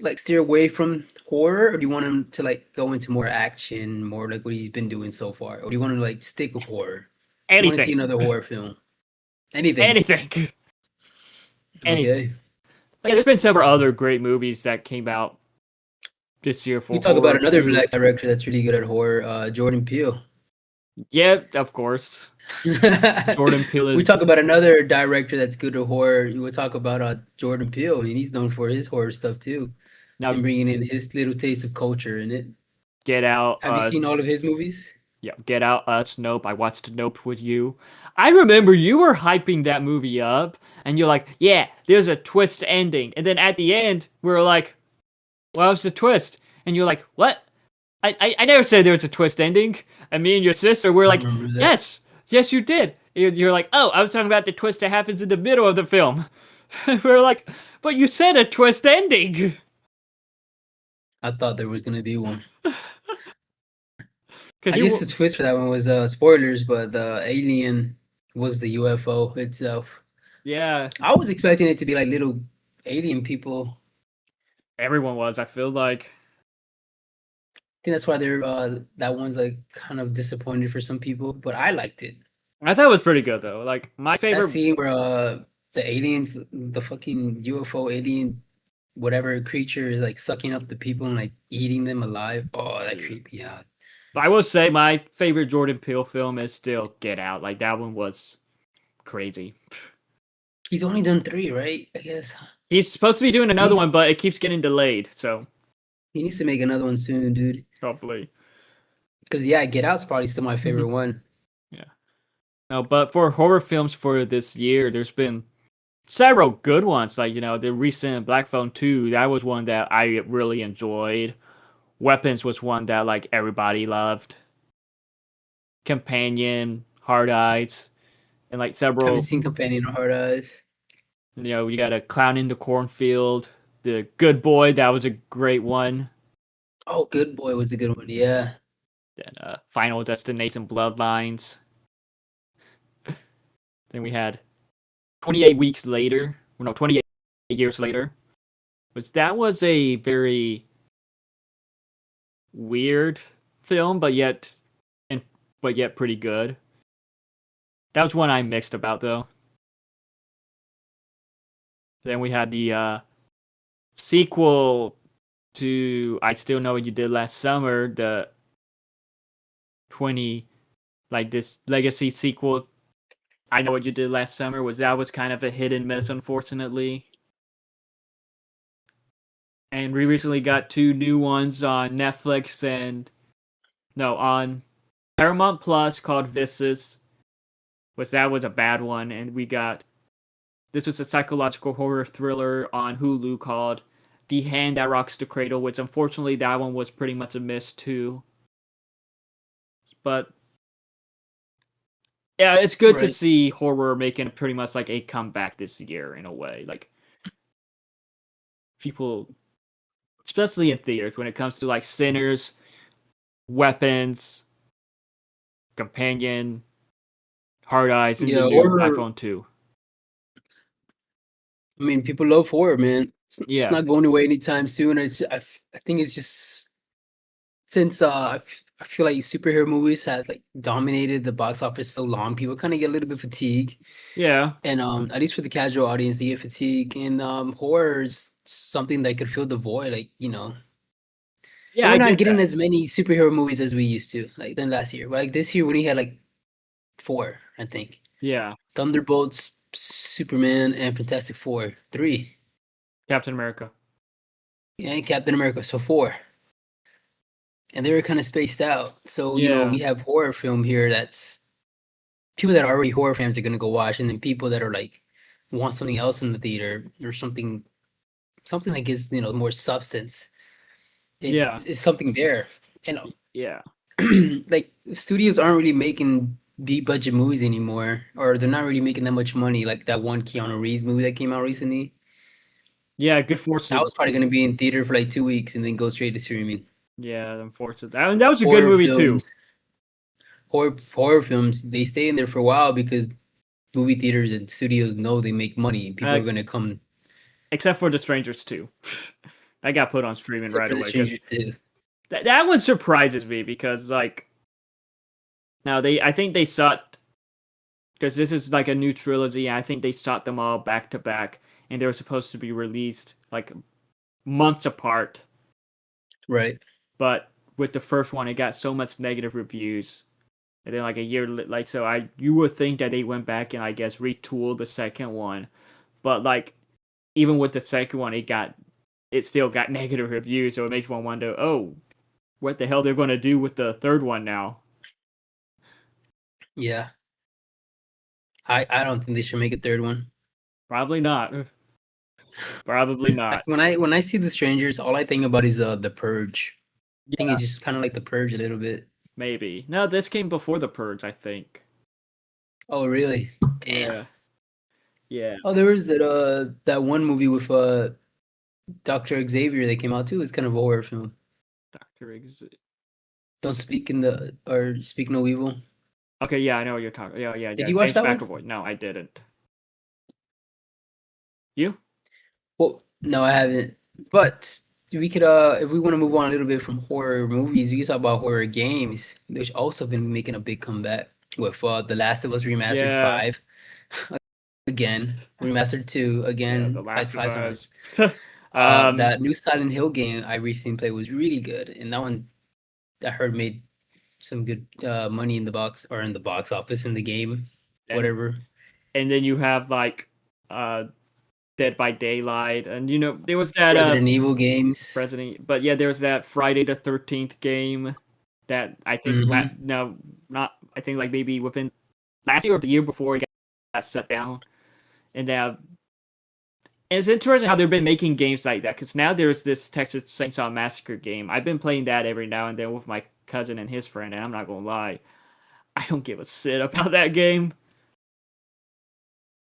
like steer away from horror, or do you want him to like go into more action, more like what he's been doing so far, or do you want him to like stick with horror? I want to see Anything. another horror film. Anything. Anything. Okay. Yeah, there's been several other great movies that came out this year for We talk about horror, another too. black director that's really good at horror, Jordan Peele. Yeah, of course. Jordan Peele We is talk about another director that's good at horror. You would talk about Jordan Peele, and he's known for his horror stuff too, now and bringing in his little taste of culture in it. Get Out. Have you seen all of his movies? Yeah, Get Out, Nope. I watched Nope with you. I remember you were hyping that movie up, and you're like, yeah, there's a twist ending. And then at the end, we were like, what was the twist? And you're like, what? I never said there was a twist ending. And me and your sister were like, remember that. yes, you did. You're like, oh, I was talking about the twist that happens in the middle of the film. We're like, but you said a twist ending. I thought there was gonna be one. I Because guess the twist for that one was spoilers, but the alien was the UFO itself. yeah, I was expecting it to be like little alien people. everyone was. I feel like. I think that's why they're that one's like kind of disappointed for some people, but I liked it. I thought it was pretty good though. Like my That favorite. scene where the aliens, the fucking UFO alien, whatever creature is like sucking up the people and like eating them alive. Oh, that creeped me out. I will say my favorite Jordan Peele film is still Get Out. Like that one was crazy. He's only done 3, right? I guess He's supposed to be doing another He's- one, but it keeps getting delayed. So he needs to make another one soon, dude. hopefully, Because yeah, Get Out's probably still my favorite one. no. But for horror films for this year, there's been several good ones. Like the recent Black Phone 2. That was one that I really enjoyed. Weapons was one that like everybody loved. Companion, Hard Eyes, and like several. Haven't seen Companion or Hard Eyes. You got a Clown in the Cornfield, The Good Boy. That was a great one. Oh, Good Boy was a good one. Yeah. Then Final Destination Bloodlines. Then we had 28 Weeks Later. Well, no, 28 Years Later. Which that was a very weird film, but yet pretty good. That was one I'm mixed about though. Then we had the sequel to I Still Know What You Did Last Summer, the 20 like this legacy sequel. I Know What You Did Last Summer was kind of a hit and miss, unfortunately. And we recently got 2 new ones on Netflix on Paramount Plus called Viscous. That was a bad one, and this was a psychological horror thriller on Hulu called The Hand That Rocks the Cradle, which unfortunately that one was pretty much a miss too. But yeah, it's good to Right. see horror making pretty much like a comeback this year in a way. Like people, especially in theaters, when it comes to like Sinners, Weapons, Companion, Hard Eyes, and the Yeah, new horror. iPhone 2. I mean, people love horror, man. It's Yeah, not going away anytime soon. I think it's just since I feel like superhero movies have like dominated the box office so long, people kind of get a little bit fatigued. yeah, And at least for the casual audience, they get fatigued. And horror is something that could fill the void, like yeah. and we're I not get getting that. as many superhero movies as we used to, like than last year. Like this year, we only had like four, I think. Yeah, Thunderbolts, Superman, and Fantastic Four. Three. Captain America. Yeah, and Captain America. So four. And they were kind of spaced out. So, Yeah, we have horror film here that's people that are already horror fans are gonna go watch, and then people that are like want something else in the theater or something that gives, more substance. yeah, It's something there. And yeah. like studios aren't really making big budget movies anymore, or they're not really making that much money. Like that one Keanu Reeves movie that came out recently. Yeah, good fortune. That was probably gonna be in theater for like 2 weeks and then go straight to streaming. Yeah, unfortunately. That was a good Horror movie too. films, horror films, they stay in there for a while because movie theaters and studios know they make money. People Uh, are gonna come, except for The Strangers 2. I got put on streaming except right for The away because Stranger too. that one surprises me because like now I think they sought because this is like a new trilogy. And I think they shot them all back to back, and they were supposed to be released like months apart. Right. But with the first one, it got so much negative reviews, and then like a year like so, you would think that they went back and I guess retooled the second one, but like even with the second one, it still got negative reviews, so it makes one wonder, oh, what the hell they're going to do with the third one now? Yeah. I don't think they should make a third one. Probably not. Probably not. When I see The Strangers, all I think about is The Purge. I think Yeah, it's just kind of like The Purge a little bit. maybe. No, this came before The Purge, I think. Oh, really? Damn. Yeah. Yeah. Oh, there was that one movie with Dr. Xavier that came out too. It's kind of a horror film. Dr. Ex- Don't speak in the or speak no evil. Okay, yeah, I know what you're talking. Yeah, yeah, Did yeah. you watch James that one? McAvoy. No, I didn't. You? Well, no, I haven't. But we could if we want to move on a little bit from horror movies, we can talk about horror games, which also been making a big comeback with The Last of Us Remastered Yeah. 5 again, Remastered 2 Yeah, again, The Last of Five Us. that new Silent Hill game I recently played was really good, and that one I heard made some good money in the box office in the game, and, whatever. and then you have like Dead by Daylight, and there was that Resident Evil games. but yeah, there was that Friday the 13th game that I think Mhm. no, not I think like maybe within last year or the year before it got shut down, and it's interesting how they've been making games like that because now there's this Texas Chainsaw Massacre game. I've been playing that every now and then with my cousin and his friend, and I'm not gonna lie, I don't give a shit about that game.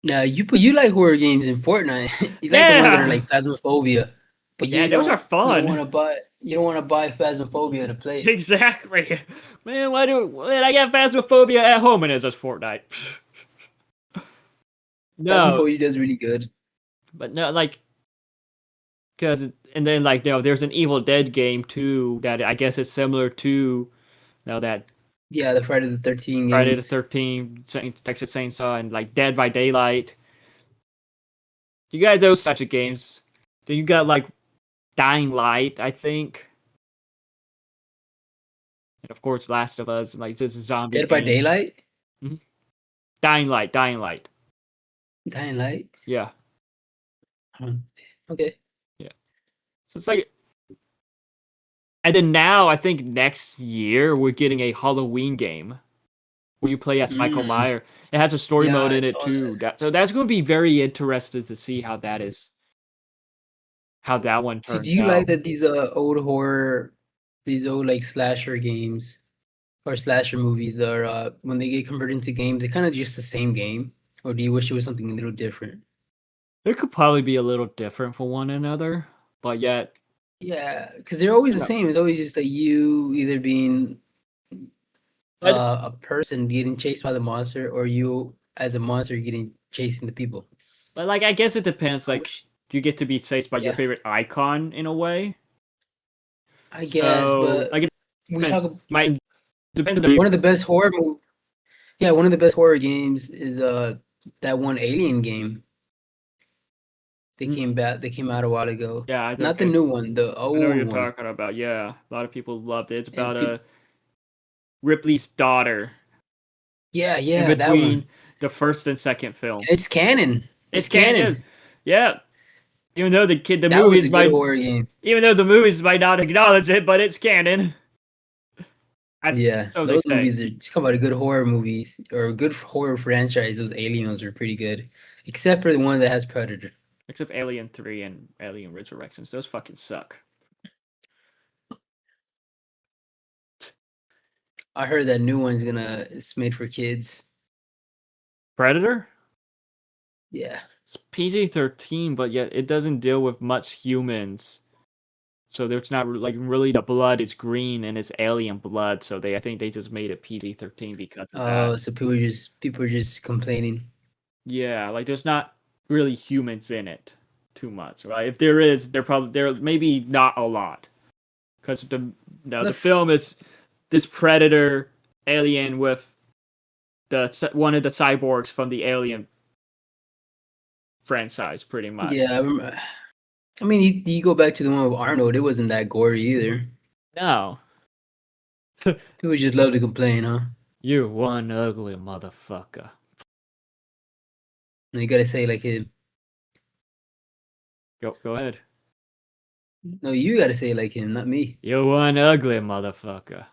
Now you like horror games in Fortnite. You like the ones that are Yeah, like Phasmophobia, but yeah, those are you don't fun. want to buy Phasmophobia to play it. Exactly, man. When I get Phasmophobia at home and it's just Fortnite? No, Phasmophobia does really good. but no, like because and then like there's an Evil Dead game too that I guess is similar to that Yeah, the Friday the 13 Friday the games. 13th, Texas Chainsaw, and like Dead by Daylight. You got those types of games. Then you got like Dying Light, I think, and of course Last of Us, and like this zombie Dead by game. Daylight, Dying Light, Dying Light. Dying Light. Yeah, Okay. yeah. So it's like, and then now I think next year we're getting a Halloween game where you play as Michael Mm. Myers. It has a story Yeah, mode I in it saw too. So that's going to be very interesting to see how that is, how that one So turns do you out. like that these old like slasher games or slasher movies are when they get converted into games, they kind of just the same game, or do you wish it was something a little different? It could probably be a little different for one another, but yet, Yeah, because they're always the no. same. It's always just that you either being But, a person getting chased by the monster, or you as a monster getting chasing the people. but like, I guess it depends. I Like, wish, you get to be chased by your yeah, favorite icon in a way. I guess, So, but like, it we depends. talk Might depend on the one of the best horror yeah, one of the best horror games is that one Alien game. They came out a while ago. Yeah, Not the new one, the I know what old you're one. talking about. Yeah, a lot of people loved it. It's And about people, Ripley's daughter yeah, in yeah, that one. between the first and second film. And it's canon. It's It's canon. canon. Yeah, even though the That was movies a good might horror game. even though the movies might not acknowledge it, but it's canon. That's Yeah, so they those say. movies are talk about a good horror movies or a good horror franchise. Those Alien ones are pretty good, except for the one that has Predator. Except Alien 3 and Alien Resurrections. Those fucking suck. I heard that new one's gonna it's made for kids. Predator? Yeah. It's PG-13, but yet it doesn't deal with much humans. So there's not like really the blood is green and it's alien blood. So I think they just made it PG-13 because of that. Oh, so people are just complaining. Yeah, like there's not really humans in it too much, right? If there is, there maybe not a lot, because the film is this predator alien with one of the cyborgs from the Alien franchise, pretty much. Yeah, I mean, you go back to the one with Arnold. It wasn't that gory either. No, People just love to complain, huh? you one ugly motherfucker. And you gotta say like him. Go ahead. No, you gotta say like him, not me. You one ugly motherfucker.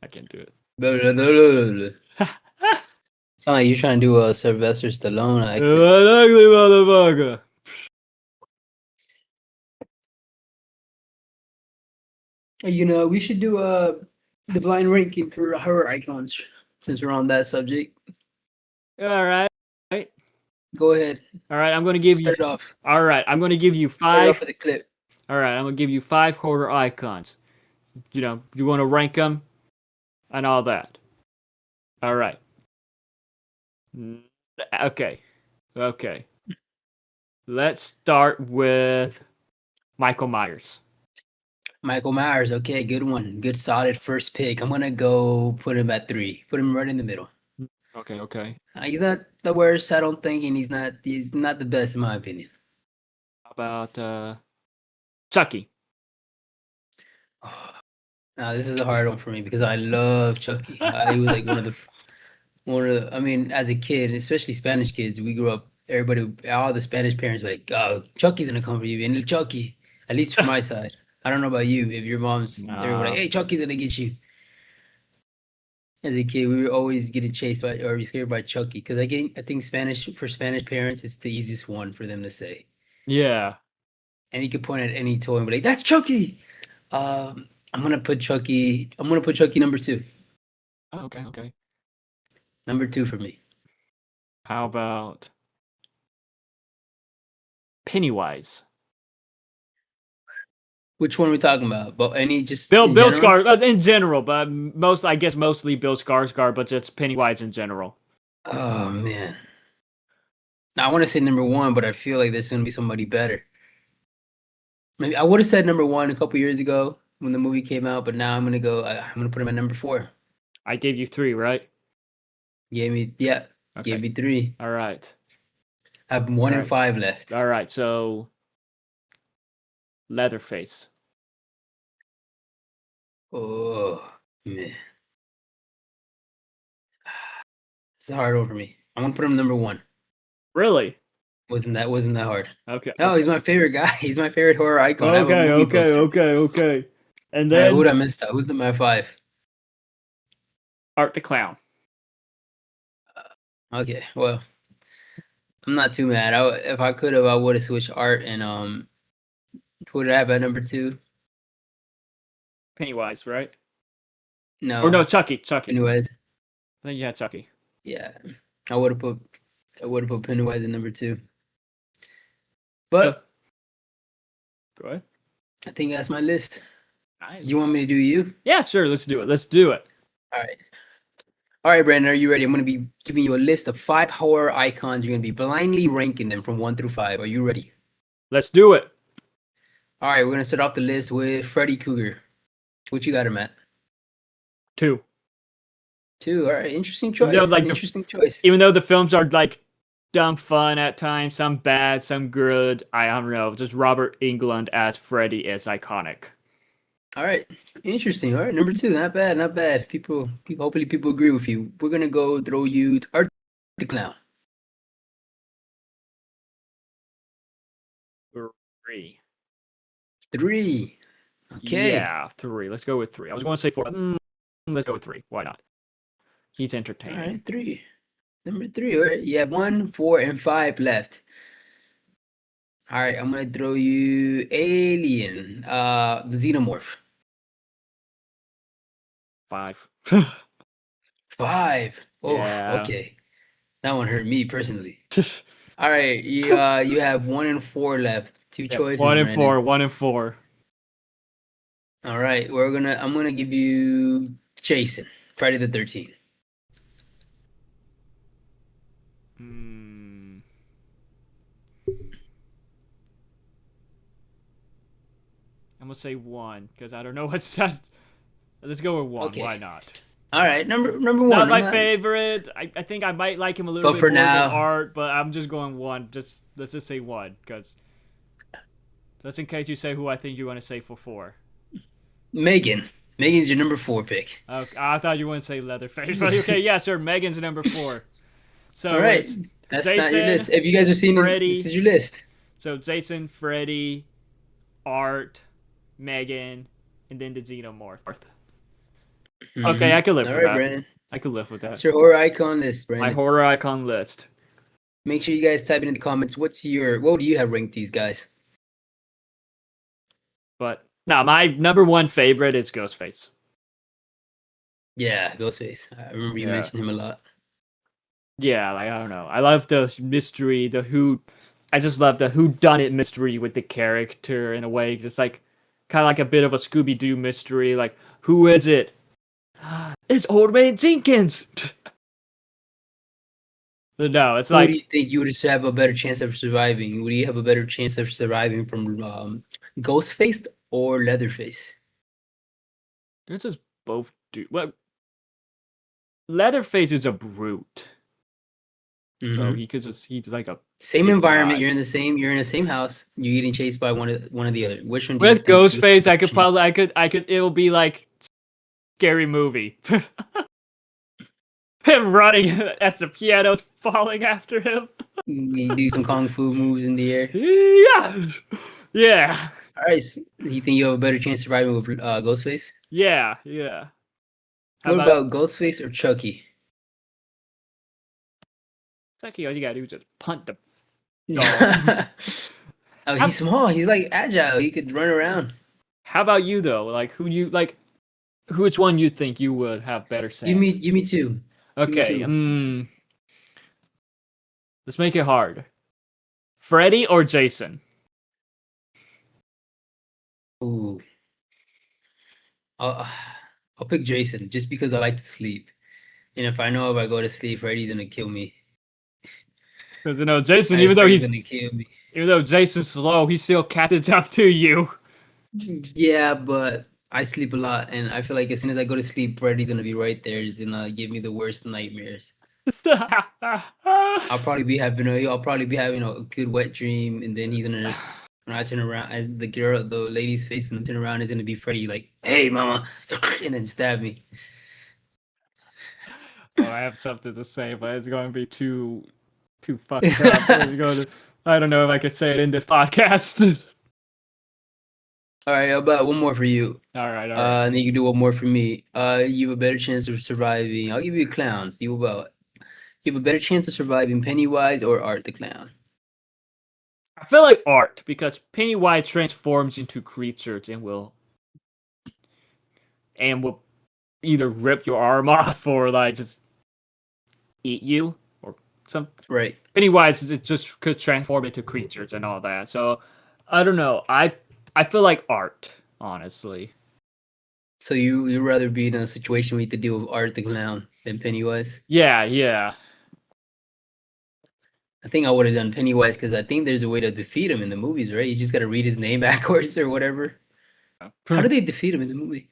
I can do it. Blah, blah, blah, blah, blah. Sound like you're trying to do a Sylvester Stallone You accent. one ugly motherfucker. You know, we should do the blind ranking for horror icons since we're on that subject. All right. Go ahead. All right, I'm going to give you. Start off. All right, I'm going to give you Start five. off with a clip. All right, I'm going to give you 5 horror icons. You know, you want to rank them and all that. All right. Okay. Okay. Let's start with Michael Myers. Michael Myers, okay, good one. Good solid first pick. I'm gonna go put him at 3. Put him right in the middle. Okay, okay. He's not the worst, I don't think, and he's not the best in my opinion. How about Chucky? Now this is a hard one for me because I love Chucky. He was like I mean, as a kid, especially Spanish kids, we grew up. All the Spanish parents were like, "Oh, Chucky's gonna come for you," and Chucky. At least from my side. I don't know about you. If your mom's, they were like, Nah. "Hey, Chucky's gonna get you." As a kid, we were always getting chased by or scared by Chucky because I think Spanish parents, it's the easiest one for them to say. Yeah. And you could point at any toy and be like, "That's Chucky." I'm gonna put Chucky. I'm gonna put Chucky number 2. Oh, okay, okay. Number 2 for me. How about Pennywise? Which one are we talking about? But any just Bill in Bill general? Skarsgård in general, but mostly Bill Skarsgård, but just Pennywise in general. Oh man. Now I want to say number 1, but I feel like there's gonna be somebody better. Maybe I would have said number 1 a couple years ago when the movie came out, but now I'm gonna put him at number 4. I gave you 3, right? Gave me Okay. 3. All right. I have 1 and Right. 5 left. All right. So Leatherface. Oh man, it's a hard one for me. I'm gonna put him number 1. Really? Wasn't that hard? Okay. No, he's my favorite guy. He's my favorite horror icon. I have a Okay, movie okay, poster. okay, okay. And All right, then who'd I missed out? Who's my 5? Art the Clown. Okay, well, I'm not too mad. If I could have, I would have switched Art and who did I have at number 2? Pennywise, right? No. Or no, Chucky. Chucky. Pennywise. I think you had Chucky. Yeah, I would have put Pennywise at number 2. But Go ahead. I think that's my list. Nice. You want me to do you? Yeah, sure. Let's do it. Let's do it. All right. All right, Brandon, are you ready? I'm going to be giving you a list of 5 horror icons. You're going to be blindly ranking them from 1 through 5. Are you ready? Let's do it. All right, we're going to start off the list with Freddy Krueger. What you got him at? 2. 2. All right, interesting choice. know, like, interesting choice. Even though the films are like dumb fun at times, some bad, some good. I don't know. Just Robert Englund as Freddy is iconic. All right, interesting. All right, number 2, not bad, not bad. People, hopefully people agree with you. We're gonna go throw you Art the Clown. 3. 3. Okay. Yeah, 3. Let's go with 3. I was going to say 4. Let's go with 3. Why not? He's entertaining. All right, 3. Number 3. All right, you have 1, 4, and 5 left. All right, I'm gonna throw you Alien, the Xenomorph. 5. 5. Oh, Yeah. okay. That one hurt me personally. All right, you have 1 and 4 left. 2 choices. 1 and Brandon. 4. 1 and 4. All right, I'm gonna give you Jason, Friday the 13th. I'm gonna say 1 because I don't know what's that. Let's go with 1. Okay. Why not? All right, number 1. Not my favorite. I think I might like him a little But bit for more now- than Art, but I'm just going 1. Let's just say 1 because just in case you say who I think you want to say for 4. Megan. Megan's your number 4 pick. Okay, I thought you wouldn't say Leatherface, but okay, yeah, sure. Megan's number 4. So All right, it's that's not your Jason, list. If you guys are seeing it, Freddy. this is your list. So Jason, Freddy, Art, Megan, and then the Xenomorph. Okay, I could live All with right, that. Brandon. I could live with that. That's your horror icon list, My Brandon. horror icon list. Make sure you guys type it in the comments. What do you have ranked these guys? But no, my number 1 favorite is Ghostface. Yeah, Ghostface. I remember you Yeah. mentioned him a lot. Yeah, like I don't know. I love the mystery, the who. I just love the whodunit mystery with the character in a way. Just like kind of like a bit of a Scooby Doo mystery. Like who is it? It's Old Man Jenkins. But no, it's Who like do you think you would have a better chance of surviving? Would you have a better chance of surviving from Ghostface or Leatherface? they're just both do. Well, Leatherface is a brute. So Mhm. he's like a Same big environment. guy. You're in the same house. You're getting chased by one of the other. Which one? Do you with think you would Ghostface. I have could a probably I could it'll be like scary movie. Him running as the piano's falling after him. chance? You do some kung fu moves in the air. Yeah. All right. So you think you have a better chance of surviving with Ghostface? Yeah. How What about Ghostface or Chucky? Chucky? All you gotta do is just punt the. Oh, he's small. He's like agile. He could run around. How about you though? Like who you like? Which one you think you would have better sense? You me too. Okay. too. Let's make it hard. Freddy or Jason? Ooh. I'll pick Jason just because I like to sleep. And if I know if I go to sleep, Freddy's gonna kill me. Because Jason, Freddy's gonna kill me. even though Jason's slow, he still catches up to you. Yeah, but I sleep a lot, and I feel like as soon as I go to sleep, Freddy's gonna be right there. He's gonna give me the worst nightmares. I'll probably be having a good wet dream, and then he's gonna when I turn around, as the lady's face, and turn around, is gonna be Freddy like, "Hey, mama," and then stab me. Oh, I have something to say, but it's going to be too fucked up. I don't know if I could say it in this podcast. All right, how about one more for you? All right. And then you can do one more for me. You have a better chance of surviving. I'll give you clowns. You have a better chance of surviving Pennywise or Art the Clown. I feel like Art, because Pennywise transforms into creatures and will either rip your arm off or like just eat you or some. Right. Pennywise it just could transform into creatures and all that. So I don't know. I feel like art, honestly. So you'd rather be in a situation where you have to deal with Art the Clown than Pennywise? Yeah, yeah. I think I would have done Pennywise because I think there's a way to defeat him in the movies, right? You just got to read his name backwards or whatever. How do they defeat him in the movie?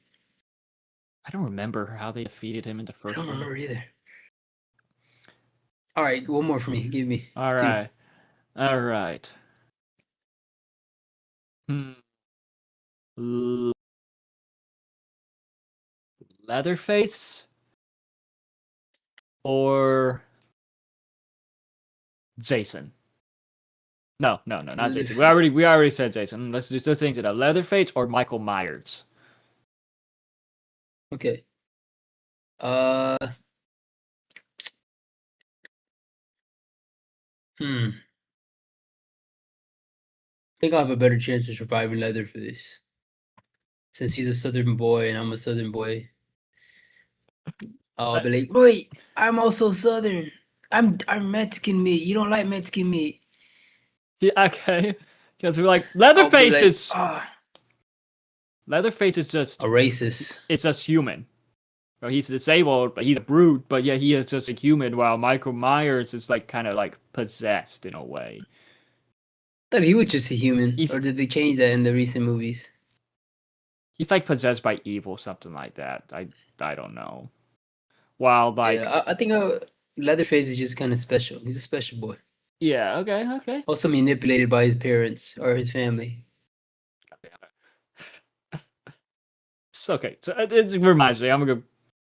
I don't remember how they defeated him in the I first don't one. remember either. All right, one more for me. Give me. All two. right. All right. L- Leatherface or Jason? No, not Jason. We already said Jason. Let's change it up. Leatherface or Michael Myers? Okay. Uh. I think I have a better chance of surviving Leatherface since he's a Southern boy and I'm a Southern boy. I'll be like, wait, I'm also Southern. I'm Mexican meat. You don't like Mexican meat. Yeah, okay. Because we're like I'll be Leatherface like, is ah, Leatherface is just a racist. it's just human. Well, he's disabled, but he's a brute. But yeah, he is just a human. While Michael Myers is like kind of like possessed in a way. Thought he was just a human, He's- or did they change that in the recent movies? He's like possessed by evil, something like that. I don't know. While like Yeah, I think Leatherface is just kind of special. He's a special boy. yeah, okay. Also manipulated by his parents or his family. It's okay. So it reminds me, I'm gonna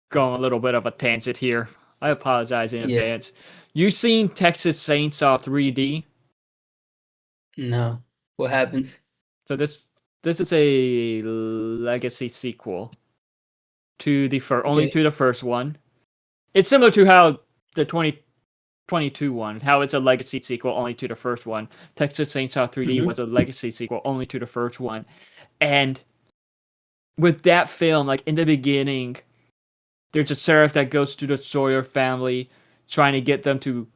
go on a little bit of a tangent here. I apologize in Yeah. advance. You seen Texas Chainsaw 3D? No. What happens? So this is a legacy sequel to the only Okay. to the first one. It's similar to how the 2022 one, how it's a legacy sequel only to the first one. Texas Chainsaw 3D Mhm. was a legacy sequel only to the first one. And with that film, like in the beginning, there's a sheriff that goes to the Sawyer family trying to get them to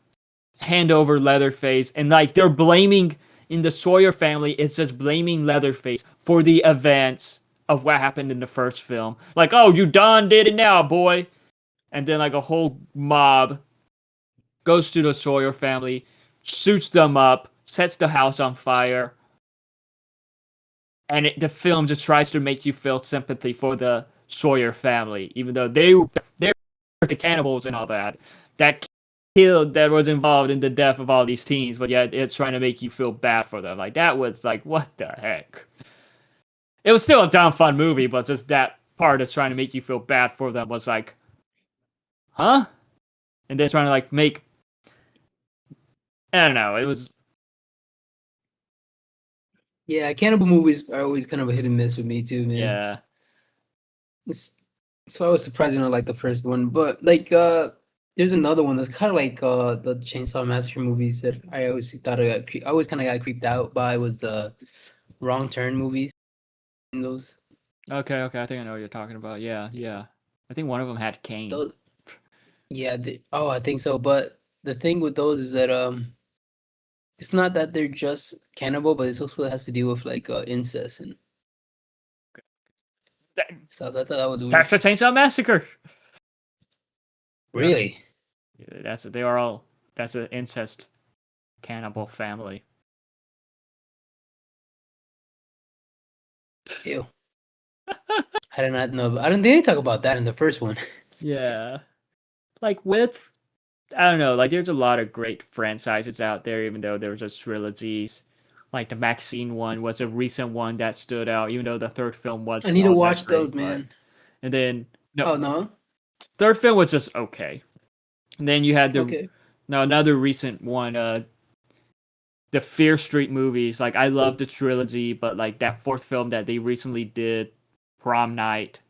hand over Leatherface, and like they're blaming in the Sawyer family, it's just blaming Leatherface for the events of what happened in the first film. Like, oh, you done did it now, boy. And then like a whole mob goes to the Sawyer family, shoots them up, sets the house on fire. And the film just tries to make you feel sympathy for the Sawyer family, even though they're the cannibals and all that that was involved in the death of all these teens, but yet it's trying to make you feel bad for them. Like that was like, what the heck? It was still a damn fun movie, but just that part that's trying to make you feel bad for them was like, huh? And then trying to like make, I don't know, it was. Yeah, cannibal movies are always kind of a hit and miss with me too, man. Yeah. So I was surprised I like the first one, but like there's another one that's kind of like the Chainsaw Massacre movies that I always thought I always kind of got creeped out by was the Wrong Turn movies. Those. Okay, I think I know what you're talking about. Yeah. I think one of them had Kane. Those. Yeah. I think so. But the thing with those is that it's not that they're just cannibal, but it also has to do with like incest and stuff. I thought that was weird. Texas Chainsaw Massacre. Really? Yeah, that's an incest cannibal family. Ew. I did not know. I didn't. They didn't talk about that in the first one. Yeah. Like with, I don't know, like there's a lot of great franchises out there, even though there were just trilogies. Like the Maxine one was a recent one that stood out, even though the third film was. I need to watch those, man. And then Oh no. third film was just okay. And then you had Okay. another recent one, the Fear Street movies. Like I love the trilogy, but like that fourth film that they recently did, Prom Night,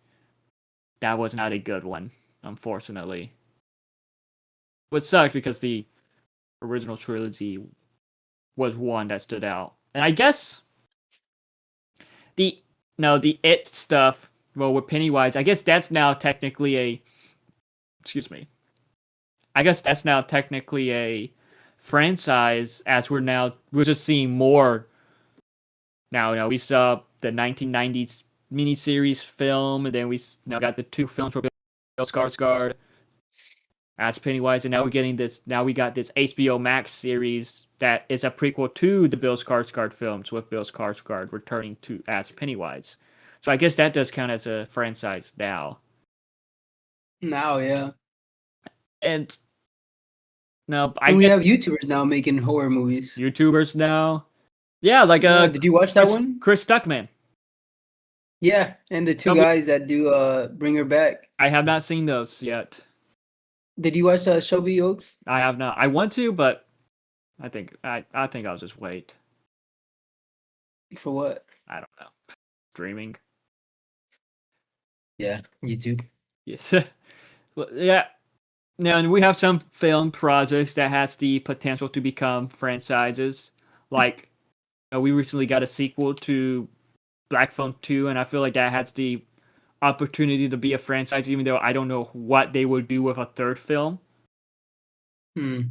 that was not a good one, unfortunately. Which sucked because the original trilogy was one that stood out. And I guess the It stuff, well, with Pennywise, I guess that's now technically a. Excuse me. I guess that's now technically a franchise, as we're just seeing more. Now we saw the 1990s miniseries film, and then we now got the 2 films for Bill Skarsgård as Pennywise, and now we're getting this. Now we got this HBO Max series that is a prequel to the Bill Skarsgård films, with Bill Skarsgård returning to as Pennywise. So I guess that does count as a franchise now. Now, yeah. And no, I And we get have YouTubers now making horror movies. YouTubers now. Yeah, like Yeah, did you watch that one? Chris Stuckman. Yeah, and the 2 No, but- guys that do Bring Her Back. I have not seen those yet. Did you watch Shelby Oaks? I have not. I want to, but I think I'll just wait. For what? I don't know. Dreaming. Yeah, YouTube. Yes. Well, yeah. Now, and we have some film projects that has the potential to become franchises. Like, we recently got a sequel to Black Phone 2, and I feel like that has the opportunity to be a franchise, even though I don't know what they will do with a 3rd film. Hmm.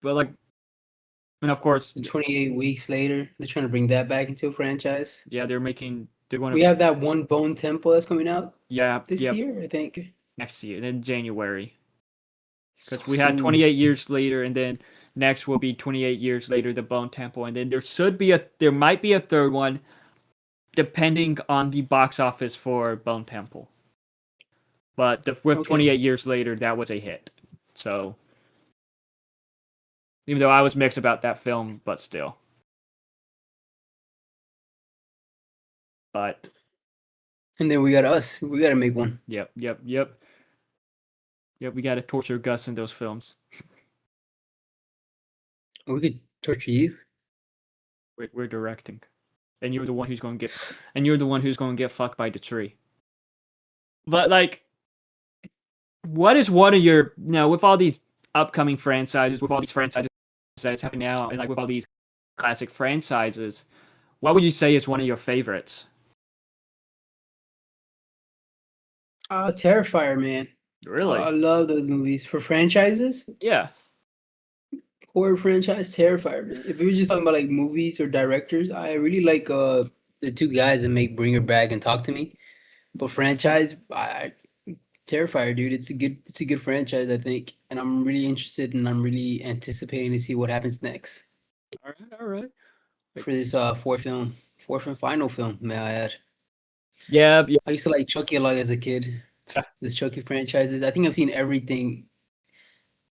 But like, and of course, 28 weeks later, they're trying to bring that back into a franchise. yeah, they're going to, We have that one Bone Temple that's coming out yeah, this yep, year, I think. next year, in January. So Because we had soon. 28 years later, and then next will be 28 years later, the Bone Temple, and then there might be a 3rd one, depending on the box office for Bone Temple. But with Okay. 28 years later, that was a hit. So, even though I was mixed about that film, but still. But And then we got us. We got to make one. yep. We gotta torture Gus in those films. Or we could torture you. We're directing, and you're the one who's going to get fucked by the tree. But like, what is one of your with all these upcoming franchises, with all these franchises that's happening now, and like with all these classic franchises, what would you say is one of your favorites? Terrifier, man. Really? I love those movies. For franchises, Yeah. horror franchise, Terrifier, man. If we were just talking about like movies or directors, I really like the 2 guys that make Bring Her Back and Talk to Me. But franchise, Terrifier, dude, it's a good franchise, I think, and I'm really interested and I'm really anticipating to see what happens next All right. for this fourth and final film. May I add? Yeah. I used to like Chucky a lot as a kid. This Chucky franchises, I think I've seen everything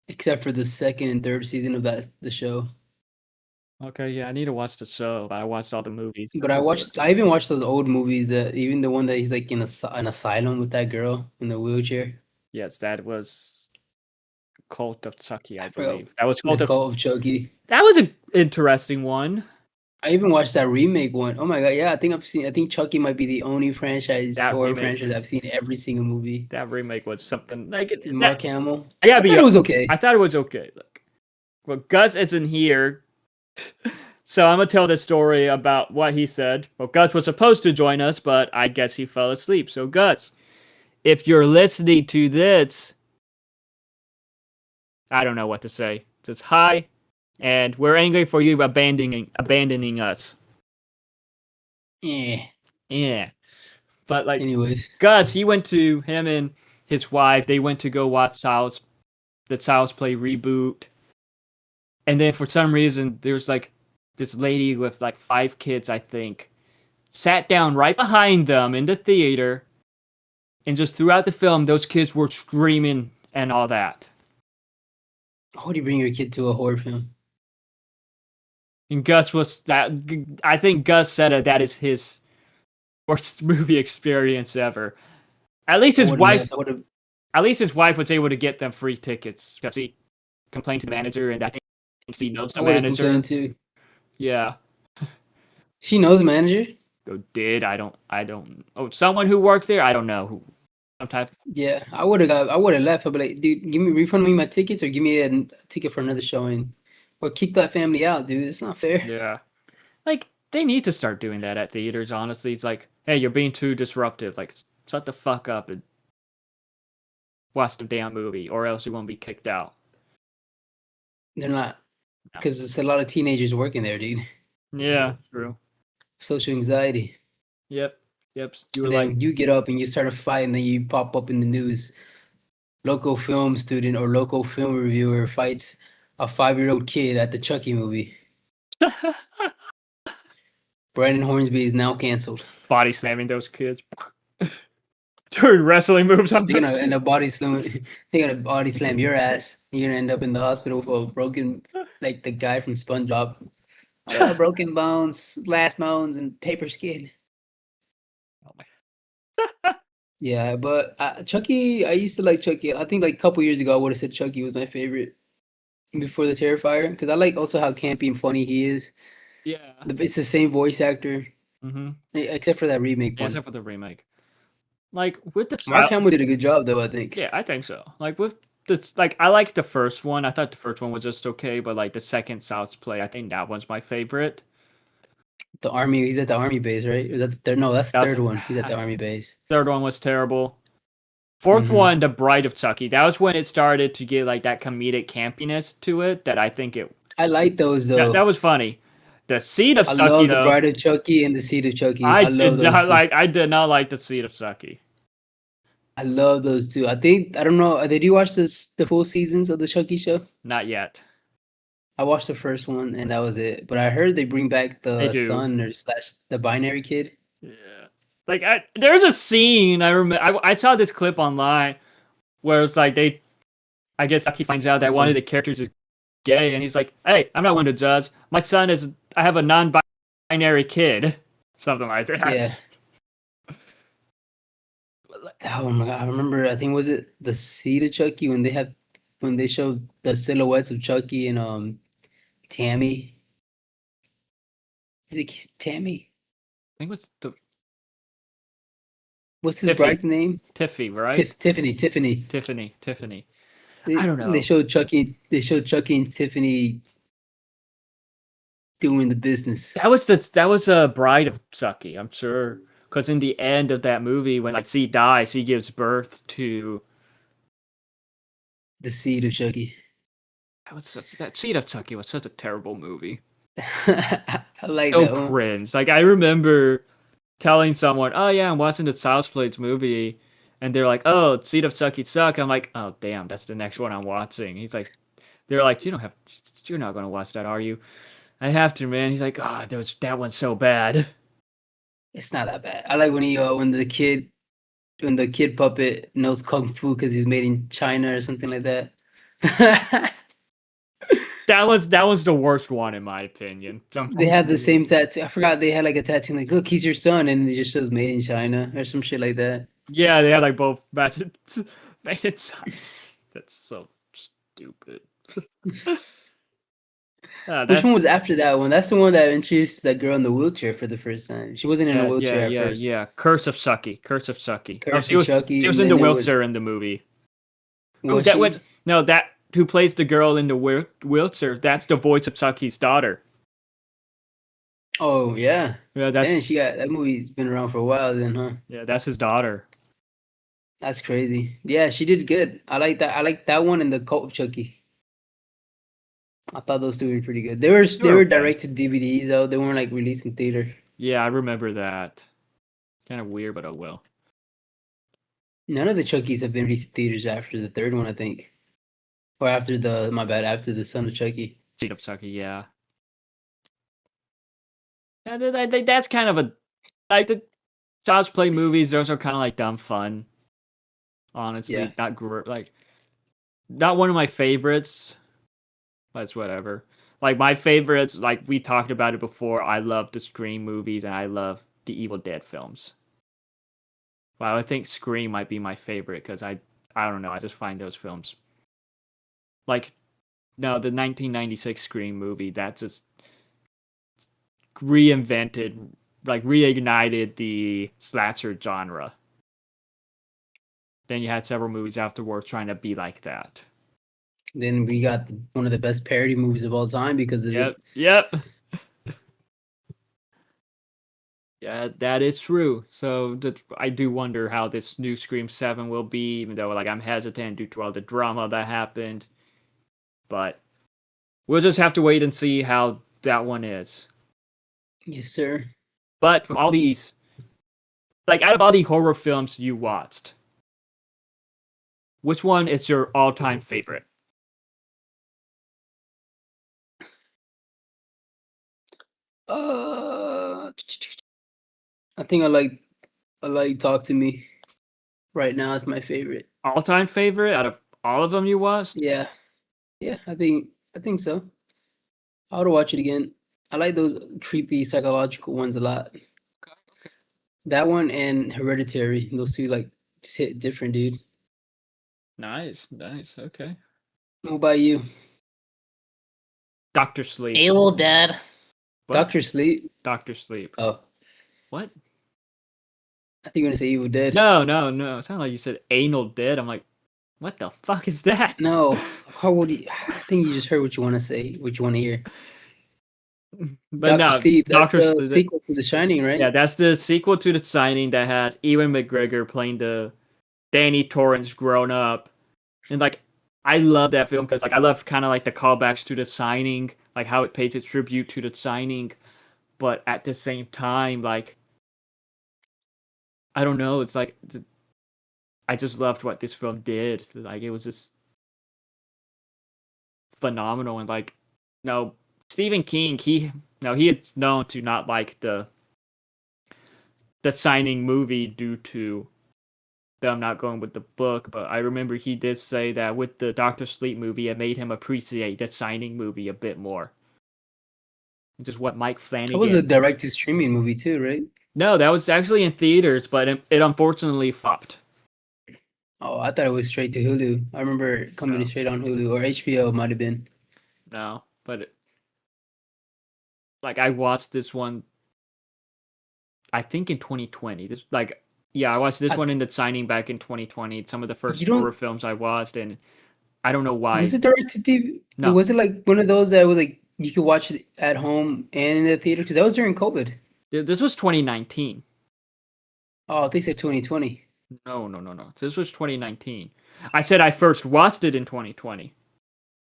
except for the 2nd and 3rd season of the show. Okay. Yeah, I need to watch the show. But I watched all the movies. But I even watched those old movies, even the one that he's like in an asylum with that girl in the wheelchair. Yes, that was Cult of Chucky, I forgot. believe. That was The Cult of Chucky. That was an interesting one. I even watched that remake one. Oh my god, yeah, I think Chucky might be the only horror franchise I've seen every single movie. That remake was something like it. Mark Hamill. I gotta I be. thought it was okay. I thought it was okay. Look, well, Gus isn't here, so I'm gonna tell the story about what he said. Well, Gus was supposed to join us, but I guess he fell asleep. So, Gus, if you're listening to this, I don't know what to say. Just hi, and we're angry for you abandoning us. Yeah. But like, Anyways, Gus, him and his wife, they went to go watch the Child's Play reboot. And then for some reason, there's like this lady with like 5 kids, I think, sat down right behind them in the theater. And just throughout the film, those kids were screaming and all that. how do you bring your kid to a horror film? And Gus was that. I think Gus said that is his worst movie experience ever. At least his wife. At least his wife was able to get them free tickets because he complained to the manager, and I think he knows the manager. Too. Yeah. She knows the manager. Or did I don't. Oh, someone who worked there. I don't know who. Some type. Yeah, I would have left. I'd be like, dude, refund me my tickets or give me a ticket for another showing, or kick that family out, dude. It's not fair. Yeah. Like They need to start doing that at theaters. Honestly, it's like, hey, you're being too disruptive. Like, shut the fuck up and watch the damn movie, or else you're gonna be kicked out. They're not, No. because it's a lot of teenagers working there, dude. Yeah, true. Social anxiety. Yep. You were And like, then you get up and you start a fight, and then you pop up in the news. Local film student or local film reviewer fights a 5-year-old kid at the Chucky movie. Brandon Hornsby is now canceled. body slamming those kids. Doing wrestling moves on They're those gonna end kids. up body slam. They're gonna body slam your ass. You're gonna end up in the hospital for a broken, like the guy from SpongeBob. Broken bones, glass bones, and paper skin. Oh my. Yeah, but Chucky, I used to like Chucky. I think like a couple years ago, I would have said Chucky was my favorite before the Terrifier, because I like also how campy and funny he is. Yeah. It's the same voice actor, Mm-hmm. except for that remake one. Except for the remake. Like with the Mark Hamill did a good job, though, I think. Yeah, I think so. Like with this, like I like the first one. I thought the first one was just okay, but like the second South's Play, I think that one's my favorite. The army, he's at the army base, right? Is that the third? No, that's the That's- third one. He's at the army base. Third one was terrible. 4th Mhm. one, The Bride of Chucky. That was when it started to get like that comedic campiness to it. That I think it I like those though. that was funny. The Seed of I Chucky, love the though. Bride of Chucky and the Seed of Chucky. I love did those. not two. like. I did not like the Seed of Chucky. I love those two. I don't know. Did you watch the full seasons of the Chucky show? Not yet. I watched the first one and that was it. But I heard they bring back They the do. son or slash the binary kid. Yeah. Like there's a scene I remember. I saw this clip online where it's like I guess Chucky finds out that one of the characters is gay, and he's like, "Hey, I'm not one to judge. My son is. I have a non-binary kid." Something like that. Yeah. Oh my god! I remember. I think was it the Seed of Chucky when they showed the silhouettes of Chucky and Tammy. Is it Tammy? I think what's the What's his Tiffy. bride's name? Tiffany, right? Tiffany. Tiffany. I don't know. They showed Chucky and Tiffany doing the business. That was a Bride of Chucky, I'm sure. Because in the end of that movie, when like C dies, he gives birth to The Seed of Chucky. that Seed of Chucky was such a terrible movie. I like So that one. cringe. Like I remember telling someone, "Oh yeah, I'm watching the Child's Plays movie," and they're like, "Oh, Seed of Chucky suck." I'm like, "Oh damn, that's the next one I'm watching." They're like, you're not gonna watch that, are you? I have to, man. He's like, "Oh, that one's so bad." It's not that bad. I like when when the kid puppet knows kung fu because he's made in China or something like that. That was the worst one in my opinion. They had the same tattoo. I forgot they had like a tattoo like, "Look, he's your son," and it just shows "Made in China" or some shit like that. Yeah, they had like both matches. That's so stupid. Which one was after that one? That's the one that introduced that girl in the wheelchair for the first time. She wasn't in a wheelchair at first. Yeah. Curse of Chucky. Curse She of Chucky. was and in the then it wheelchair in the movie. was that she? was that who plays the girl in the wheelchair. That's the voice of Chucky's daughter. Oh yeah. Yeah, Man, that movie's been around for a while then, huh? that's his daughter. That's crazy. Yeah, she did good. I like that. I like that one and the Cult of Chucky. I thought those two were pretty good. They were okay. directed DVDs though. They weren't like released in theater. Yeah, I remember that. Kind of weird, but oh well. None of the Chuckies have been released in theaters after the third one, I think. Or after the Son of Chucky. Seed of Chucky, yeah. Yeah, that's kind of like the Child's Play movies. Those are kind of like dumb fun. Honestly, Yeah. not one of my favorites. But it's whatever. Like my favorites, like we talked about it before. I love the Scream movies and I love the Evil Dead films. Well, I think Scream might be my favorite because I don't know. I just find those films like the 1996 Scream movie that just reignited the slasher genre. Then you had several movies afterwards trying to be like that. Then we got one of the best parody movies of all time because of it. Yep. Yeah, that is true. So I do wonder how this new Scream 7 will be, even though like I'm hesitant due to all the drama that happened. But we'll just have to wait and see how that one is. Yes, sir. But all these, like out of all the horror films you watched, which one is your all-time favorite? Uh, I think I like Talk to Me. Right now, it's my favorite. All-time favorite out of all of them you watched? Yeah, yeah. I think so. I would watch it again. I like those creepy psychological ones a lot. That one and Hereditary. Those two like just hit different, dude. Nice. Okay. What about you? Doctor Sleep. Evil Dead. What? Doctor Sleep. Doctor Sleep. Oh, What? I think you're gonna say Evil Dead. No. It sounded like you said anal dead. I'm like, what the fuck is that? No. How would you? I think you just heard what you want to say, what you want to hear. But Doctor no, Sleep. That's Doctor the Sleep. sequel to The Shining, right? Yeah, that's the sequel to The Signing that has Ewan McGregor playing the Danny Torrance grown up, and like I love that film because like I love kind of like the callbacks to The Signing, like how it pays its tribute to The Signing, but at the same time, like I don't know, it's like I just loved what this film did. Like it was just phenomenal, and like no Stephen King, he is known to not like the Signing movie due to them not going with the book, but I remember he did say that with the Doctor Sleep movie, it made him appreciate the Signing movie a bit more. Just what Mike Flanagan. It was a direct-to-streaming movie too, right? No, that was actually in theaters, but it unfortunately flopped. Oh, I thought it was straight to Hulu. I remember it coming No. straight on Hulu or HBO might have been. No, but like I watched this one, I think in 2020. I watched this one in the Signing back in 2020. Some of the first You don't- horror films I watched, and I don't know why. Was it direct to TV? No. Was it like one of those that was like you could watch it at home and in the theater? Because that was during COVID. This was 2019. Oh, they said 2020. No. This was 2019. I said I first watched it in 2020.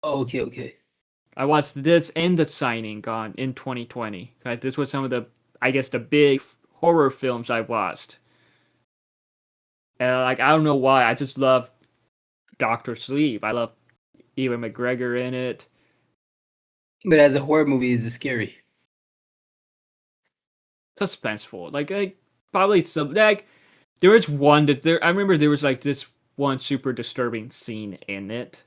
Oh, okay. I watched this and The Signing in 2020. Right? This was some of the, I guess, the big horror films I watched. And like I don't know why, I just love Doctor Sleep. I love Ewan McGregor in it. But as a horror movie, is it scary? Suspenseful. Like probably some like there was one that there. I remember there was like this one super disturbing scene in it.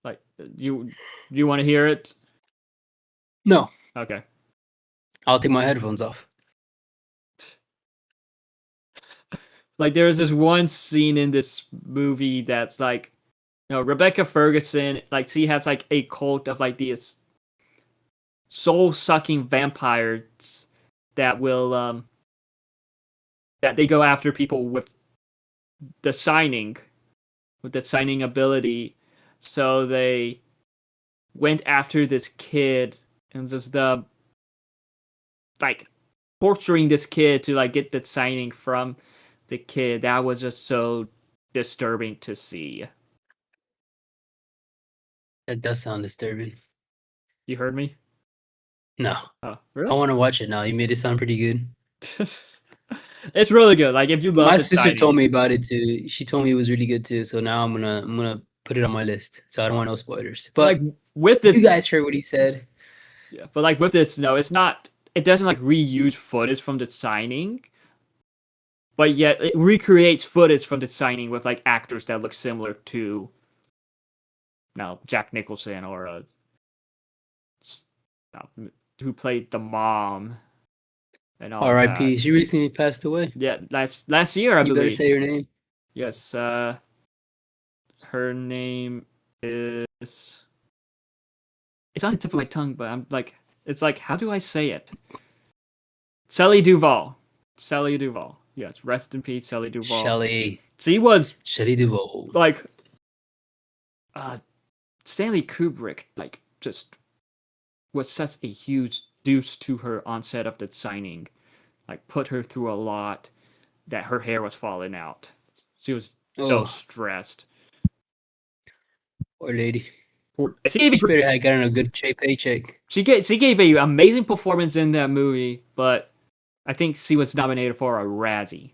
Like you want to hear it? No. Okay. I'll take my headphones off. Like there's this one scene in this movie that's like, Rebecca Ferguson, like she has like a cult of like these soul-sucking vampires that will that they go after people with the Signing ability. So they went after this kid and just like torturing this kid to like get the Signing from the kid. That was just so disturbing to see. That does sound disturbing. You heard me? No. Oh, I really? want to watch it now. You made it sound pretty good. It's really good. Like if you love My The sister Signing. told me about it too. She told me it was really good too. So now I'm gonna put it on my list. So I don't want no spoilers. But like with this, you guys heard what he said. yeah, but like with this, no, it's not. It doesn't like reuse footage from The Signing, but yet it recreates footage from The Signing with like actors that look similar to Jack Nicholson or who played the mom and all R.I.P. that. She recently passed away. Yeah, last year I You better believe. say her name. Yes, her name is. It's on the tip of my tongue, but I'm like, it's like, how do I say it? Shelley Duvall. Yes, rest in peace, Shelley Duvall. Shelley Duvall. Duvall. Like, Stanley Kubrick, like, just was such a huge introduced to her on set of the signing, like put her through a lot, that her hair was falling out. She was so Oh, stressed. poor lady. She gave, She better have gotten a good paycheck. she gave a amazing performance in that movie, but I think she was nominated for a Razzie.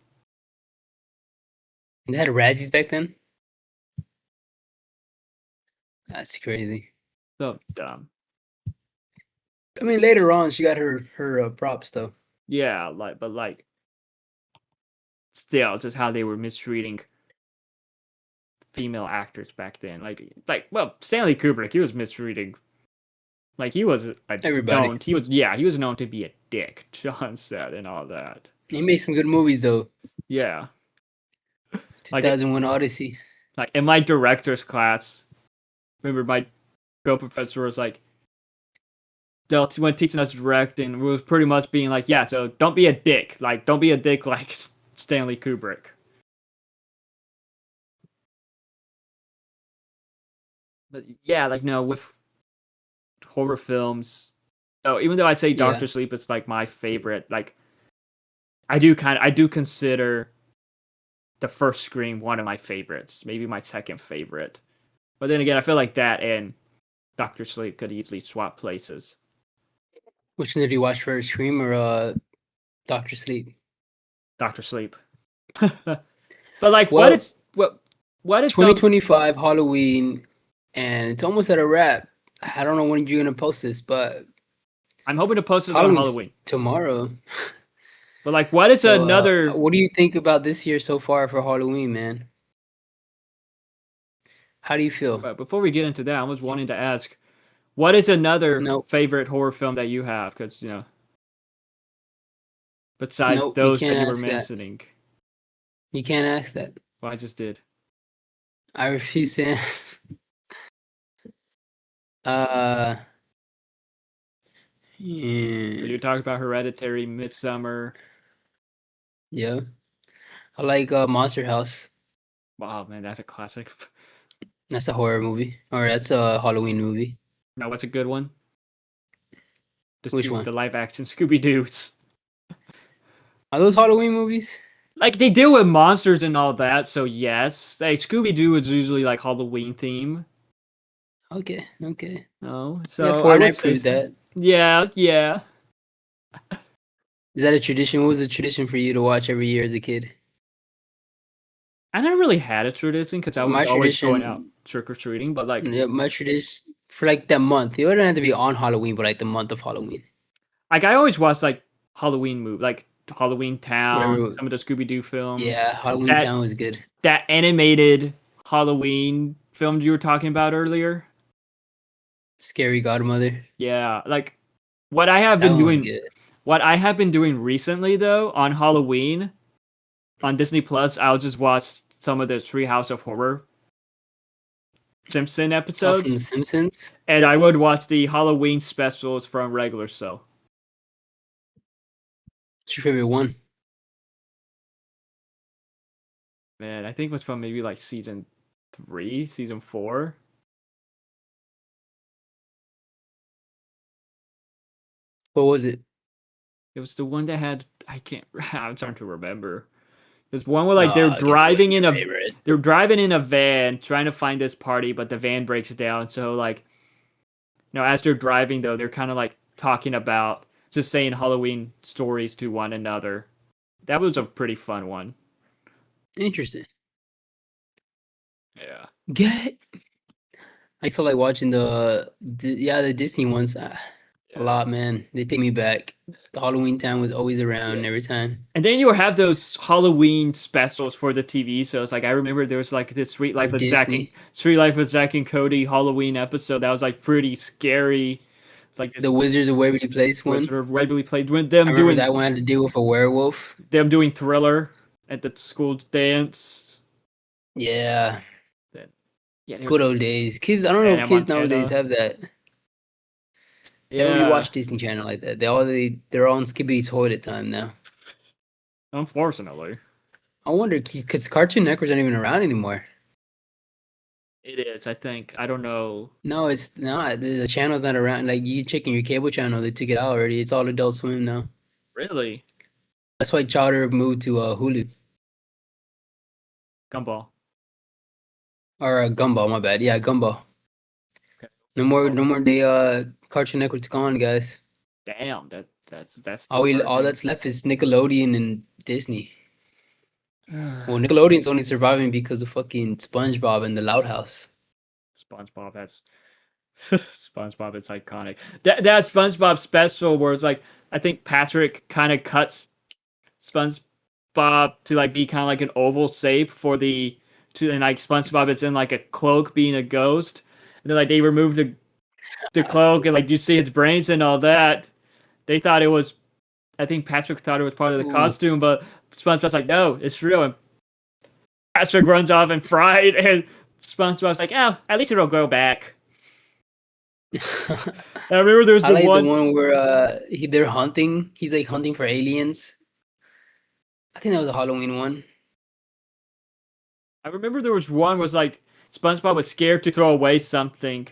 They had Razzies back then? That's crazy. So dumb. I mean, later on, she got her props though. Yeah, but still, just how they were mistreating female actors back then. Well, Stanley Kubrick, he was mistreating. Like he was Everybody. he was known to be a dick on set and all that. He made some good movies though. Yeah, 2001 Odyssey. like in my director's class, remember my professor was like, when teaching us directing, was pretty much being like, yeah, so don't be a dick. Like, don't be a dick like Stanley Kubrick. But yeah, like no, with horror films. Oh, even though I'd say Doctor Sleep is like my favorite, like I do consider the first Scream one of my favorites, maybe my second favorite. But then again, I feel like that and Doctor Sleep could easily swap places. Which one did you watch first, Scream or Doctor Sleep? Doctor Sleep. But like, Well, what is 2025 Halloween, and it's almost at a wrap. I don't know when you're gonna post this, but I'm hoping to post it on Halloween tomorrow. But like, what is another? What do you think about this year so far for Halloween, man? How do you feel? But before we get into that, I was wanting to ask, what is another favorite horror film that you have? Because besides those that you were mentioning, you can't ask that. Well, I just did. I refuse to ask. You talk about Hereditary, Midsummer. Yeah, I like Monster House. Wow, man, that's a classic. That's a horror movie, or that's a Halloween movie. No, what's a good one? Which one? The live action Scooby Doo's. Are those Halloween movies? Like they deal with monsters and all that, so yes. Like Scooby Doo is usually like Halloween theme. Okay. No, so yeah, Fortnite proved that. Yeah. Is that a tradition? What was the tradition for you to watch every year as a kid? I never really had a tradition because I was always going out trick or treating, but like my tradition for like that month. It wouldn't have to be on Halloween, but like the month of Halloween. Like I always watched like Halloween movie, like Halloween Town, some of the Scooby Doo films. Yeah, Halloween Town was good. That animated Halloween film you were talking about earlier. Scary Godmother. Yeah, like what I have been doing. What I have been doing recently, though, on Halloween, on Disney Plus, I'll just watch some of the Treehouse of Horror Simpson episodes. From The Simpsons? And I would watch the Halloween specials from Regular Show. What's your favorite one? Man, I think it was from maybe like season 3, season 4. What was it? It was the one that had I'm trying to remember. There's one where like they're driving in a van trying to find this party, but the van breaks down. So like, as they're driving though, they're kind of like talking about just saying Halloween stories to one another. That was a pretty fun one. Interesting. Yeah. I still like watching the Disney ones. A lot, man. They take me back. The Halloween Town was always around every time. And then you have those Halloween specials for the TV. So it's like I remember there was like this Sweet Life with Zack and Cody Halloween episode that was like pretty scary. Like the Wizards of Waverly Place one. Wizards of Waverly Place. When them doing that one had to deal with a werewolf. Them doing Thriller at the school dance. Yeah. Good old days. Kids, I don't know if kids nowadays have that. They don't really watch Disney Channel like that. They're on Skippy Toilet Time now. Unfortunately. I wonder because Cartoon Network's not even around anymore. It is, I think. I don't know. No, it's not. The channel's not around. Like you checking your cable channel, they took it out already. It's all Adult Swim now. Really? That's why Chowder moved to Hulu Gumball. or Gumball. My bad. Yeah, Gumball. Okay. No more. They Cartoon Network's gone, guys. Damn, that's All disheartening. that's left is Nickelodeon and Disney. Well, Nickelodeon's only surviving because of fucking SpongeBob and the Loud House. SpongeBob, that's SpongeBob, it's iconic. That SpongeBob special where it's like I think Patrick kind of cuts SpongeBob to like be kind of like an oval shape for the to and like SpongeBob is in like a cloak being a ghost. And then like they remove the cloak and like you see his brains and all that. They thought it was I think Patrick thought it was part of the Ooh. costume, but SpongeBob's like, no, it's real. And Patrick runs off and fried, and SpongeBob's like, oh, at least it'll grow back. And I remember there was I the like one. the one where they're hunting. He's like hunting for aliens. I think that was a Halloween one. I remember there was one was like SpongeBob was scared to throw away something,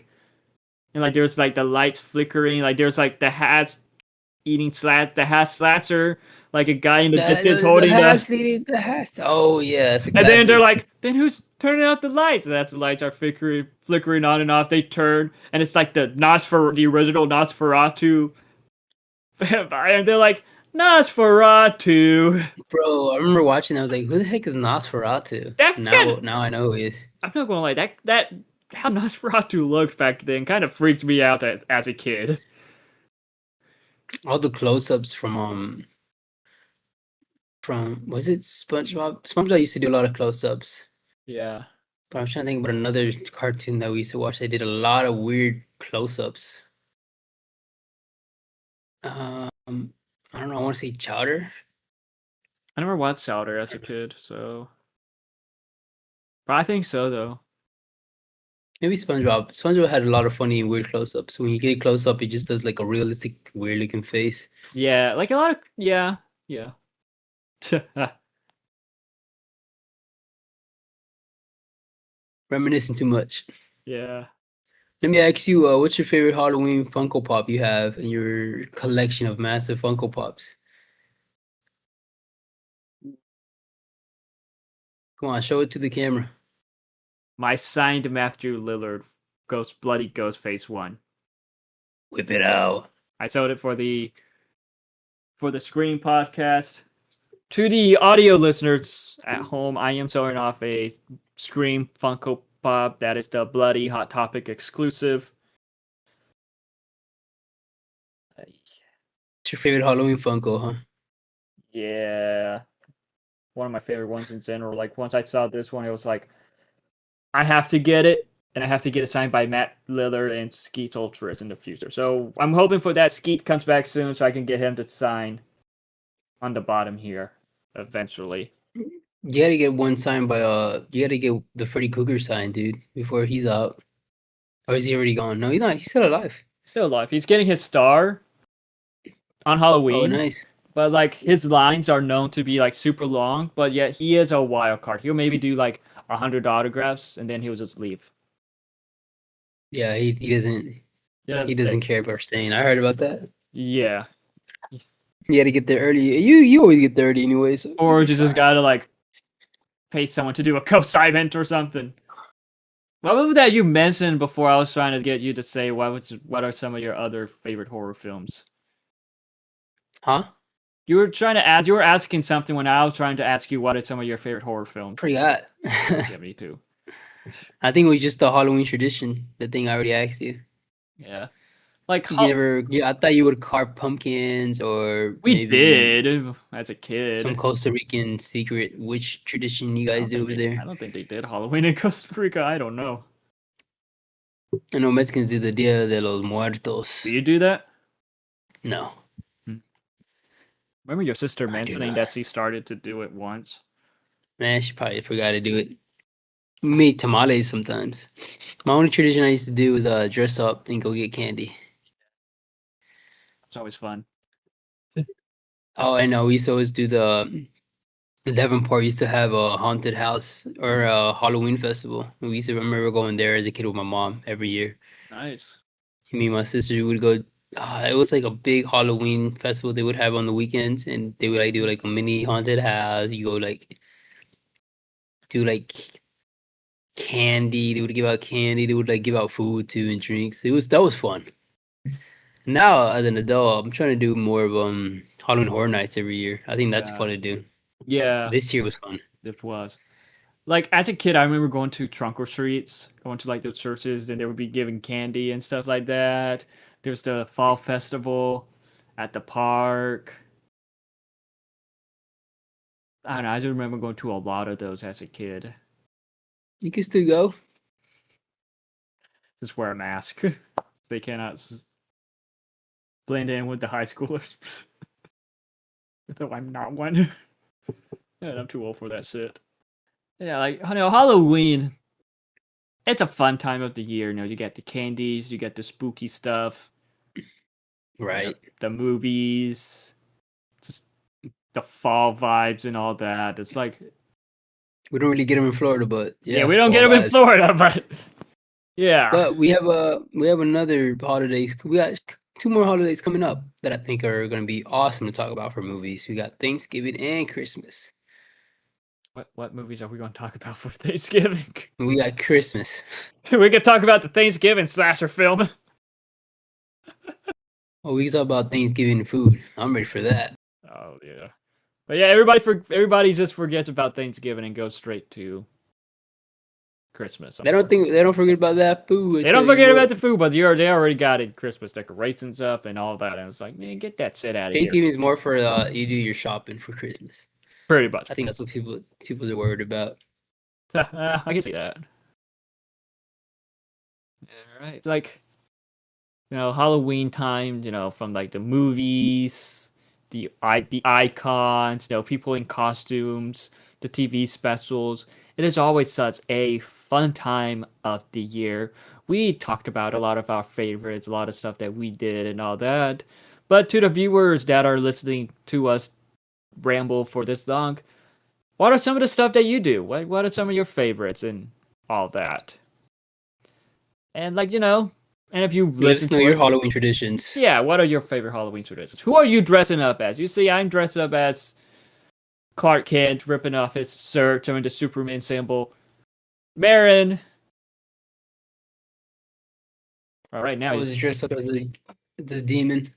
and like there's like the lights flickering, like there's like the hats eating the hat slasher, like a guy in the distance holding The hash. Oh yeah, that's a and then they're classic. like, then who's turning out the lights? And that's the lights are flickering on and off. They turn, and it's like the original Nosferatu vampire, and they're like Nosferatu. Bro, I remember watching. I was like, "Who the heck is Nosferatu?" That's kind of, Now I know who he is. I'm not gonna lie, that how Nosferatu looked back then kind of freaked me out as a kid. All the close-ups from was it SpongeBob? SpongeBob used to do a lot of close-ups. Yeah. But I'm trying to think about another cartoon that we used to watch. They did a lot of weird close-ups. I don't know. I want to say Chowder. I never watched Chowder as a kid, so. But I think so, though. Maybe SpongeBob. SpongeBob had a lot of funny and weird close-ups. When you get close up, it just does like a realistic, weird-looking face. Yeah, like a lot of. Yeah, yeah. Reminiscing too much. Yeah. Let me ask you, what's your favorite Halloween Funko Pop you have in your collection of massive Funko Pops? Come on, show it to the camera. My signed Matthew Lillard Bloody Ghostface one. Whip it out. I sold it for the Scream podcast. To the audio listeners at home, I am showing off a Scream Funko Pop. That is the Bloody Hot Topic exclusive. What's your favorite Halloween Funko, huh? Yeah. One of my favorite ones in general. Like, once I saw this one, it was like, I have to get it, and I have to get it signed by Matt Lillard and Skeet Ultras in the future. So I'm hoping for that. Skeet comes back soon, so I can get him to sign on the bottom here eventually. You gotta get one signed by you gotta get the Freddy Krueger signed, dude, before he's out. Or is he already gone? No, he's not. He's still alive. Still alive. He's getting his star on Halloween. Oh, nice. But like his lines are known to be like super long, but yet he is a wild card. He'll maybe do like 100 autographs and then he'll just leave. Yeah, he doesn't Yeah, he doesn't care about staying. I heard about that. Yeah. You gotta get there early. You always get there early anyway. So Or just gotta like pay someone to do a co-assignment or something. What was that you mentioned before? I was trying to get you to say what are some of your other favorite horror films? Huh? You were asking something when I was trying to ask you what are some of your favorite horror films. Forgot. Yeah, me too. I think it was just the Halloween tradition. The thing I already asked you. Yeah. Like You never. I thought you would carve pumpkins or we maybe did as a kid. some Costa Rican secret witch tradition you guys do over I there. don't think they did Halloween in Costa Rica. I don't know. I know Mexicans do the Dia de los Muertos. Do you do that? No. Remember your sister I do mentioning not. that she started to do it once? Man, she probably forgot to do it. We make tamales sometimes. My only tradition I used to do was dress up and go get candy. It's always fun. Oh, I know. We used to always do the Davenport used to have a haunted house or a Halloween festival. We used to remember going there as a kid with my mom every year. Nice. Me and my sister would go. It was like a big Halloween festival they would have on the weekends, and they would like do like a mini haunted house. You go like do like candy. They would give out candy. They would like give out food too and drinks. That was fun. Now as an adult, I'm trying to do more of Halloween Horror Nights every year. I think that's Yeah. fun to do. Yeah, This year was fun. it was. Like as a kid, I remember going to trunk or treats, going to like the churches, then they would be giving candy and stuff like that. There's the fall festival at the park. I don't know. I just remember going to a lot of those as a kid. You can still go. Just wear a mask. They cannot blend in with the high schoolers. Though I'm not one. Yeah, I'm too old for that shit. Yeah, like Halloween. It's a fun time of the year. You get the candies, you get the spooky stuff, Right. the movies, just the fall vibes and all that. It's like We don't really get them in Florida, but yeah, we don't get fall them in vibes. Florida, but yeah. But we have another holidays. We got two more holidays coming up that I think are going to be awesome to talk about for movies. We got Thanksgiving and Christmas. What movies are we going to talk about for Thanksgiving? We got Christmas. We could talk about the Thanksgiving slasher film. Oh, we can talk about Thanksgiving food. I'm ready for that. Oh yeah, but yeah, everybody just forgets about Thanksgiving and goes straight to Christmas. They don't forget about that food. They don't forget about the food, but they already got it Christmas decorations up and all that. And it's like, man, get that shit out of here. Thanksgiving is more for you do your shopping for Christmas. Pretty much. I think that's what people are worried about. I can see that. All right, it's like Halloween time. From like the movies, the icons. People in costumes, the TV specials. It is always such a fun time of the year. We talked about a lot of our favorites, a lot of stuff that we did and all that. But to the viewers that are listening to us ramble for this long, what are some of the stuff that you do? What are some of your favorites and all that? And and if you Let us listen know to your us, Halloween traditions. yeah, what are your favorite Halloween traditions? Who are you dressing up as? You see, I'm dressed up as Clark Kent ripping off his shirt, showing the Superman symbol. Marin. All right, now I was dressed up as the demon.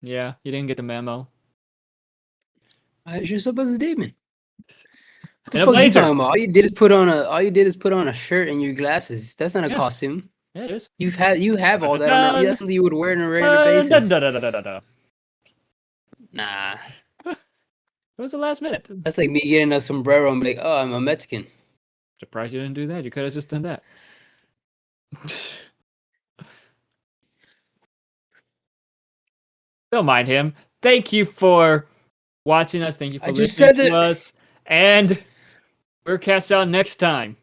yeah, you didn't get the memo. I was dressed up as a demon. What the In a fuck are you blazer. talking about? All you did is put on a shirt and your glasses. That's not a Yeah. costume. Yeah, it is. You have all that on. That's something you would wear on a regular Dun, basis. dun, dun, dun, dun, dun, dun. Nah, It was the last minute. that's like me getting a sombrero and be like, "Oh, I'm a Mexican." Surprised you didn't do that. You could have just done that. Don't mind him. Thank you for watching us. Thank you for I just listening said to it. us. And we'll catch y'all next time.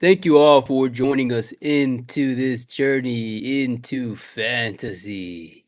Thank you all for joining us into this journey into fantasy.